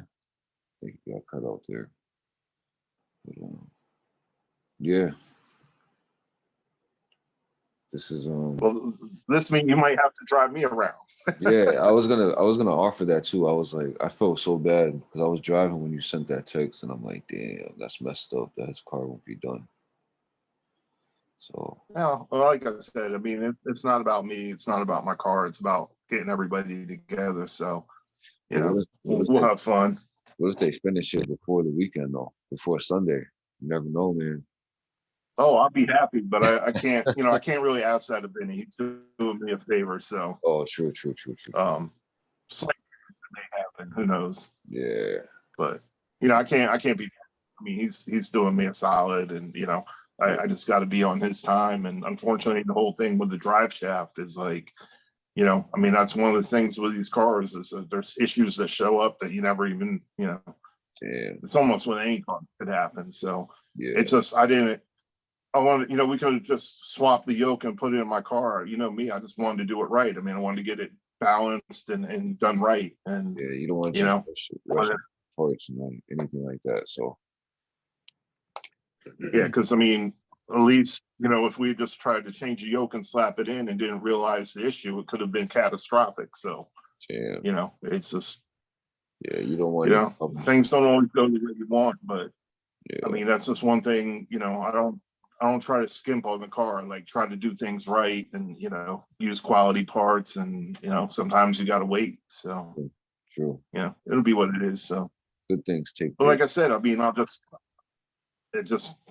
think he got cut off there. But, yeah. This is well, this means you might have to drive me around. Yeah, I was gonna offer that too. I was like, I felt so bad because I was driving when you sent that text, and I'm like, damn, that's messed up. That his car won't be done. So Yeah, well, like I said, I mean, it's not about me. It's not about my car. It's about getting everybody together. So, yeah, we'll have fun. what if they finish it before the weekend though? Before Sunday? You never know, man. Oh, I'll be happy, but I can't, I can't really ask that of Vinny. He's doing me a favor. So, Oh, true, true, true, true, true. slight chance it may happen. Who knows? Yeah, But I can't be. I mean, he's doing me a solid, and yeah, I just got to be on his time. And unfortunately, the whole thing with the drive shaft is like, I mean, that's one of the things with these cars is that there's issues that show up that you never even, yeah, it's almost with any car could happen. So yeah, it's just I wanted, we could have just swapped the yoke and put it in my car. You know me, I just wanted to do it right. I mean, I wanted to get it balanced and done right. And yeah. You don't want to you just know, rush parts and anything like that. So yeah, because I mean, at least if we just tried to change the yoke and slap it in and didn't realize the issue, it could have been catastrophic. So yeah, it's just yeah. You don't want any things don't always go the way you want, but I yeah, mean that's just one thing. I don't try to skimp on the car and like try to do things right and use quality parts and sometimes you got to wait. So true. True. it'll be what it is. So, Good things take but place. like I said, I mean I'll just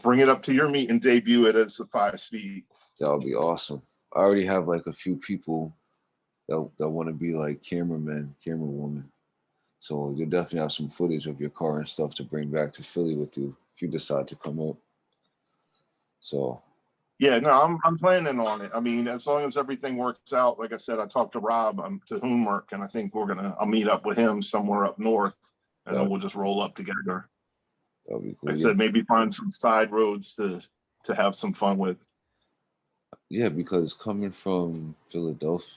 bring it up to your meet and debut it as the 5 speed. That would be awesome. I already have like a few people that want to be like cameramen, camerawomen. So you'll definitely have some footage of your car and stuff to bring back to Philly with you if you decide to come up. So Yeah, no, I'm planning on it. I mean, as long as everything works out, like I said, I talked to Rob to Homework, and I think I'll meet up with him somewhere up north, and then that we'll just roll up together. that'll be I cool. Yeah, said maybe find some side roads to have some fun with. yeah, because coming from Philadelphia,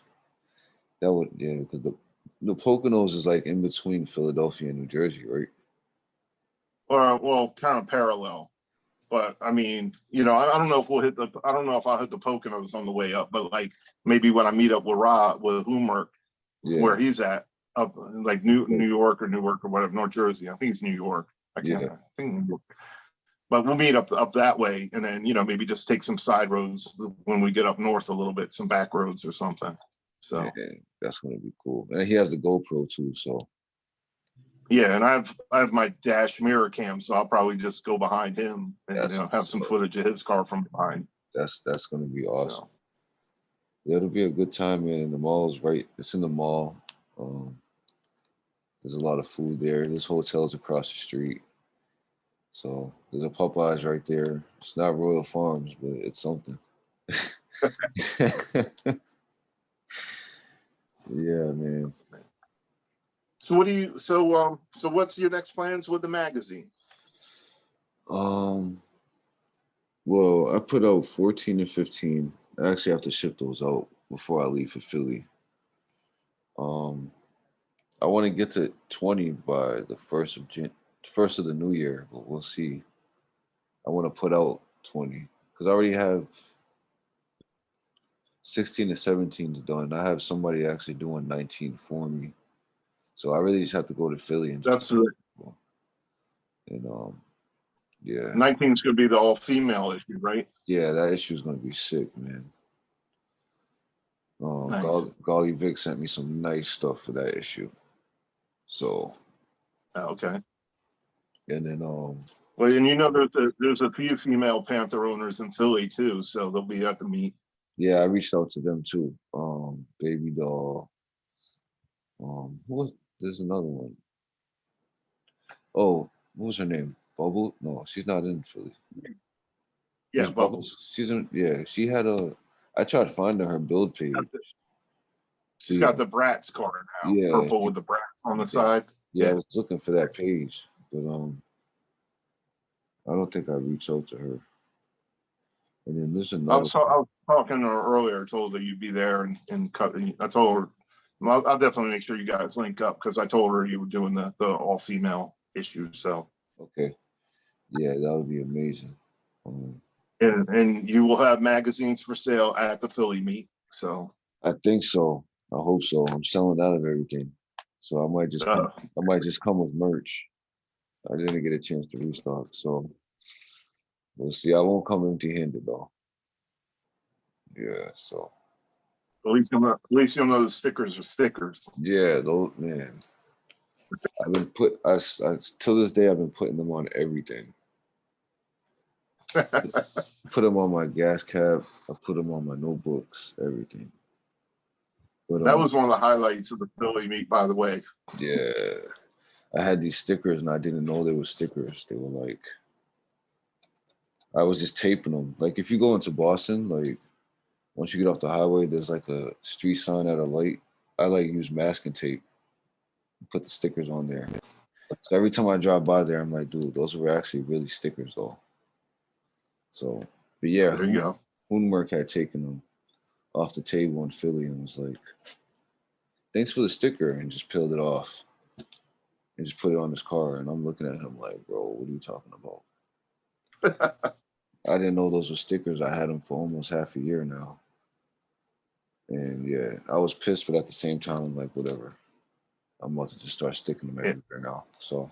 that would because the Poconos is like in between Philadelphia and New Jersey, right? Or well, kind of parallel. But I mean, I don't know if I don't know if I'll hit the Poconos on the way up, but like maybe when I meet up with Rob with Homework, Yeah, where he's at, up like New York or Newark or whatever, North Jersey. I think it's New York. yeah, I think New York. But we'll meet up that way, and then maybe just take some side roads when we get up north a little bit, some back roads or something. yeah. So That's gonna be cool. And he has the GoPro too, so yeah, and I have my dash mirror cam, so I'll probably just go behind him and that's have some footage of his car from behind. that's gonna be awesome. So Yeah, it'll be a good time, man. And the mall's right. It's in the mall. Um, there's a lot of food there. There's hotels across the street. So there's a Popeyes right there. It's not Royal Farms, but it's something. Yeah, man. so what do you so what's your next plans with the magazine? Um, well, I put out 14 and 15. I actually have to ship those out before I leave for Philly. Um, I want to get to 20 by the first of the new year, but we'll see. I want to put out 20 because I already have 16 to 17 done. I have somebody actually doing 19 for me. So I really just have to go to Philly and just That's the and yeah. 19 is going to be the all female issue, right? Yeah, that issue is gonna be sick, man. Nice. Golly Vic sent me some nice stuff for that issue. So Okay. and then Well, and there's a few female Panther owners in Philly too, so they'll be at the meet. yeah, I reached out to them too. Baby doll. Who was there's another one. Oh, what was her name? Bubble? No, she's not in Philly. Yeah, Who's Bubbles? Bubbles. She's in. Yeah, she had a. I tried finding her build page. She's The got the Bratz car now, yeah, purple with the Bratz on the yeah, side. yeah. I Yeah. was looking for that page, but I don't think I reached out to her. And then there's another. I was talking to her earlier, told her you'd be there and cut. I told her, well, I'll definitely make sure you guys link up because I told her you were doing the all female issue. So, Okay, yeah, that would be amazing. Um, and you will have magazines for sale at the Philly meet. So, I think so. I hope so. I'm selling out of everything, so I might just come. uh, I might just come with merch. I didn't get a chance to restock, so we'll see. I won't come empty-handed though. Yeah, so At least you'll know the stickers are stickers. yeah, those man. I've been put I till this day I've been putting them on everything. That Put them on my gas cap. I put them on my notebooks, everything. But was one of the highlights of the Philly meet, by the way. yeah, I had these stickers and I didn't know they were stickers. They were like I was just taping them. Like if you go into Boston, like once you get off the highway, there's like a street sign at a light. I like use masking tape, put the stickers on there. So every time I drive by there, I'm like, dude, those were actually really stickers though. So, but yeah, There you go. Hoonmerk had taken them off the table in Philly and was like, thanks for the sticker, and just peeled it off and just put it on his car. And I'm looking at him like, bro, what are you talking about? I didn't know those were stickers. I had them for almost half a year now. And yeah, I was pissed, but at the same time, I'm like, whatever. I'm about to just start sticking them Yeah, everywhere now. So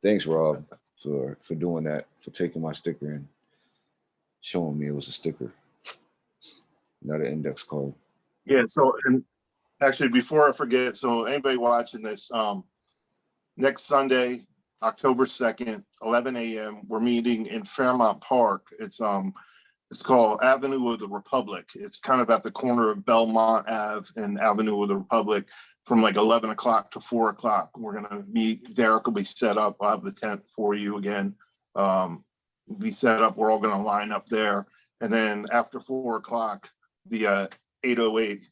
thanks, Rob, for doing that, for taking my sticker and showing me it was a sticker, not an index card. yeah. So, and actually, before I forget, so anybody watching this, next Sunday, October 2nd, 11 a.m., we're meeting in Fairmount Park. It's called Avenue of the Republic. It's kind of at the corner of Belmont Ave and Avenue of the Republic from like 11 o'clock to 4 o'clock. We're going to meet. Derek will be set up. I'll have the tent for you again. Be set up. We're all going to line up there. And then after 4 o'clock, the 808,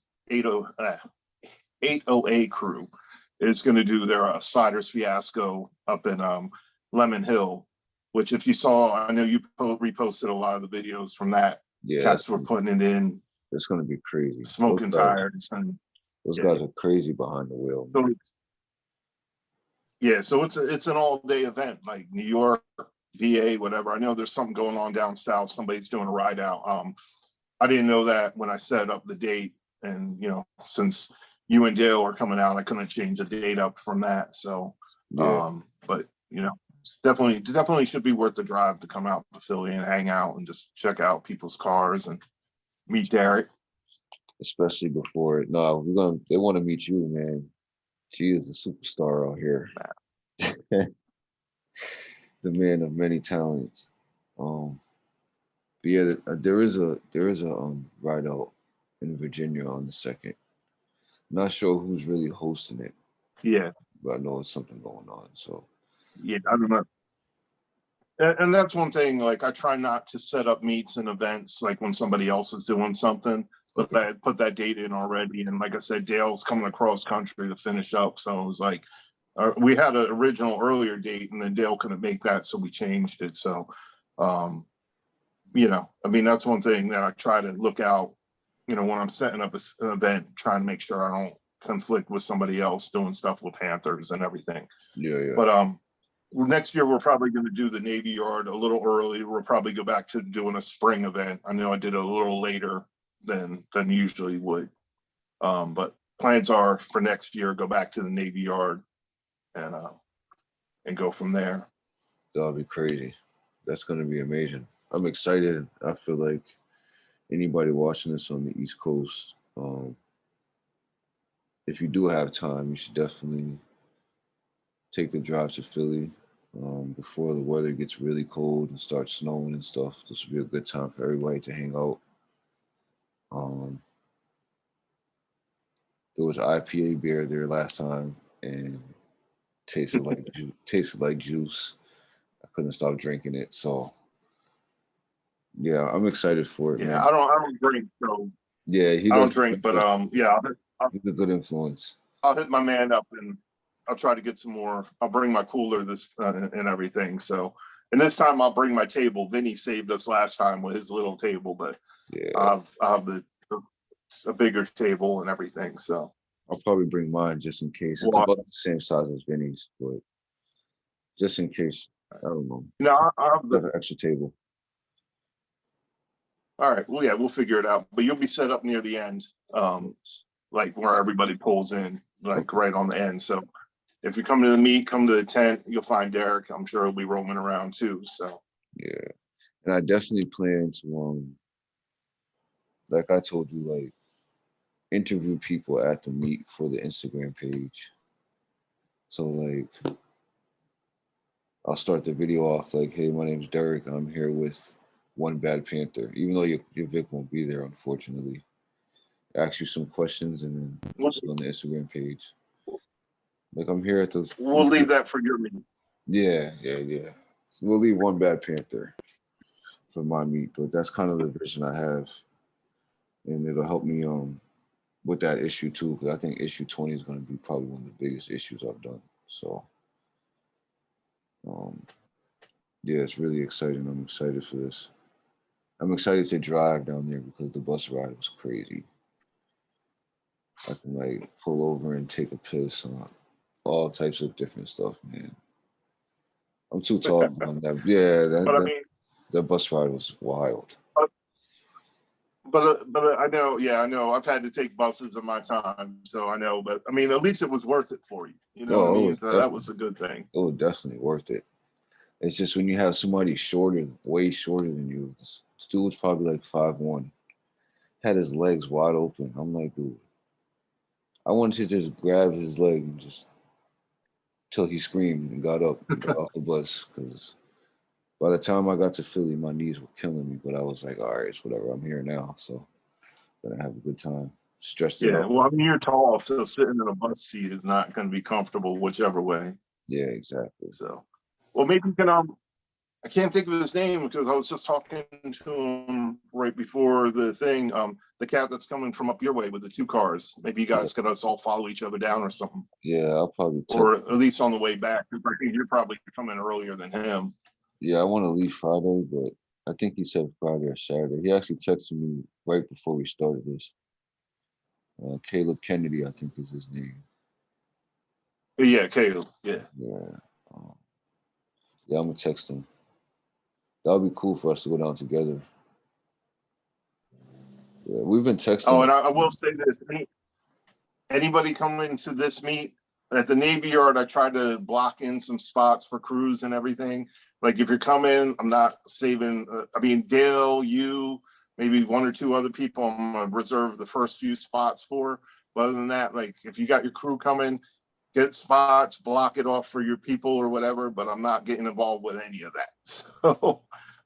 808 crew is going to do their Sliders Fiasco up in Lemon Hill, which if you saw, I know you reposted a lot of the videos from that. Yeah, Cats were putting it in, it's gonna be crazy. smoking tires, and Those yeah. guys are crazy behind the wheel, So man. yeah, so it's an all day event, like New York, VA, whatever. I know there's something going on down south. Somebody's doing a ride out. I didn't know that when I set up the date, and since you and Dale are coming out, I couldn't change the date up from that. So, Yeah, but it's definitely should be worth the drive to come out to Philly and hang out and just check out people's cars and meet Derek. especially before it. No, they want to meet you, man. She is a superstar out here. The man of many talents. Um, but yeah, there is a ride out in Virginia on the second. Not sure who's really hosting it, Yeah, but I know it's something going on. So yeah, I don't know. And that's one thing, like I try not to set up meets and events like when somebody else is doing something, but okay, I had put that date in already. And like I said, Dale's coming across country to finish up. So it was like, we had an original earlier date and then Dale couldn't make that. So we changed it. So, um, I mean, that's one thing that I try to look out, when I'm setting up an event, trying to make sure I don't conflict with somebody else doing stuff with Panthers and everything. yeah, yeah, But next year we're probably going to do the Navy Yard a little early. We'll probably go back to doing a spring event. I know I did it a little later than usually would. But plans are for next year go back to the Navy Yard and go from there. that'll be crazy. That's gonna be amazing. I'm excited. I feel like anybody watching this on the East Coast, if you do have time, you should definitely take the drive to Philly before the weather gets really cold and starts snowing and stuff. This would be a good time for everybody to hang out. Um, there was IPA beer there last time and tasted like juice. I couldn't stop drinking it. So yeah, I'm excited for it, Yeah, man. I don't drink, so Yeah, he I don't does. drink, but yeah, I'll, He's a good influence. I'll hit my man up and I'll try to get some more. I'll bring my cooler this and everything. So, and this time I'll bring my table. Vinny saved us last time with his little table, but Yeah, I'll have a bigger table and everything. So, I'll probably bring mine just in case. It's well, about the same size as Vinny's, but just in case, I don't know. I'll have Got an extra table. all right. Well, yeah, we'll figure it out. But you'll be set up near the end, like where everybody pulls in, like Okay. right on the end. So if you come to the meet, come to the tent, you'll find Derek. I'm sure he'll be roaming around too. So Yeah, and I definitely plan to like I told you, like interview people at the meet for the Instagram page. So like I'll start the video off like, "Hey, my name's Derek. I'm here with One Bad Panther." Even though your Vic won't be there, unfortunately, ask you some questions and then We'll, post it on the Instagram page. Like I'm here at the we'll leave that for your meeting. yeah. We'll leave One Bad Panther for my meet, but that's kind of the vision I have, and it'll help me with that issue too, because I think issue 20 is going to be probably one of the biggest issues I've done. So um, yeah, it's really exciting. I'm excited for this. I'm excited to drive down there because the bus ride was crazy. I can like pull over and take a piss on all types of different stuff, man. I'm too tall on that. Yeah, But I mean, that bus ride was wild. but I know, yeah, I know. I've had to take buses in my time, so I know. But I mean, at least it was worth it for you. You know what I Oh, mean? So that was a good thing. it was definitely worth it. It's just when you have somebody shorter, way shorter than you. This dude was probably like 5'1", had his legs wide open. I'm like, dude, I wanted to just grab his leg and just till he screamed and got up and got off the bus. Because by the time I got to Philly, my knees were killing me. But I was like, all right, it's whatever. I'm here now, so gonna have a good time. Stretched it Yeah, out. well, I mean, you're tall, so sitting in a bus seat is not going to be comfortable whichever way. Yeah, exactly. So, well, maybe you can. I can't think of his name because I was just talking to him right before the thing. The cat that's coming from up your way with the two cars. Maybe you Yeah, guys could us all follow each other down or something, yeah. I'll probably text. or at least on the way back. I think you're probably coming earlier than him. Yeah, I want to leave Friday, but I think he said Friday or Saturday. He actually texted me right before we started this. Caleb Kennedy, I think is his name. But yeah, Caleb. Yeah. Yeah. Um, yeah, I'm gonna text him. That would be cool for us to go down together. Yeah, we've been Oh, texting. and I will say this: anybody coming to this meet at the Navy Yard, I try to block in some spots for crews and everything. Like if you're coming, I'm not saving. I mean, Dale, you, maybe one or two other people, I'm gonna reserve the first few spots for. But other than that, like if you got your crew coming, get spots, block it off for your people or whatever. But I'm not getting involved with any of that.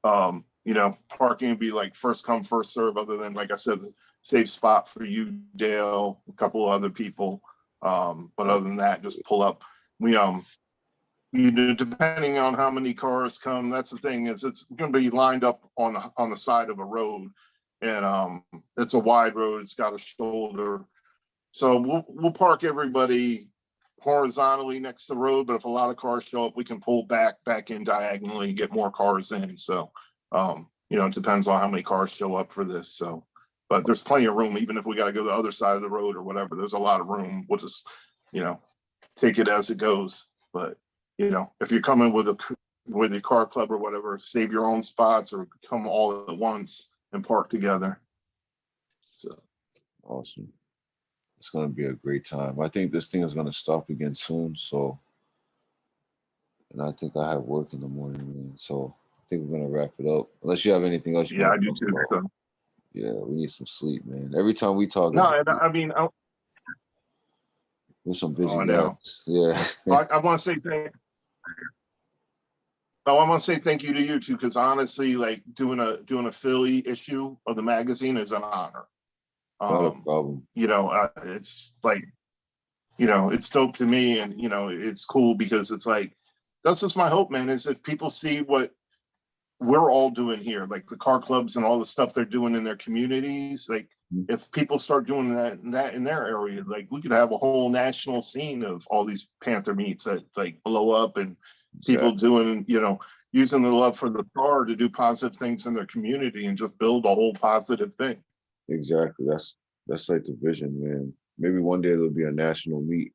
So, parking would be like first come, first serve. Other than like I said, safe spot for you, Dale, a couple of other people. But other than that, just pull up. We depending on how many cars come, that's the thing is it's going to be lined up on the side of a road, and it's a wide road. It's got a shoulder, so we'll park everybody horizontally next to the road. But if a lot of cars show up, we can pull back in diagonally and get more cars in. So it depends on how many cars show up for this. So. But there's plenty of room, even if we got to go to the other side of the road or whatever. There's a lot of room. We'll just, take it as it goes. But if you're coming with your car club or whatever, save your own spots or come all at once and park together. So Awesome. It's gonna be a great time. I think this thing is gonna stop again soon. So, and I think I have work in the morning, man. So I think we're gonna wrap it up. Unless you have anything else you yeah, want I to do talk too. about. So Yeah, we need some sleep, man. Every time we talk, no, it's I mean, we're some busy I know. guys. Yeah. I want to say I want to say thank you to you too, because honestly, like doing a Philly issue of the magazine is an honor. Not a problem. It's like it's dope to me, and it's cool because it's like that's just my hope, man, is that people see what we're all doing here, like the car clubs and all the stuff they're doing in their communities. Like if people start doing that in their area, like we could have a whole national scene of all these Panther meets that like blow up, and people doing, using the love for the car to do positive things in their community and just build a whole positive thing. Exactly. That's like the vision, man. Maybe one day there'll be a national meet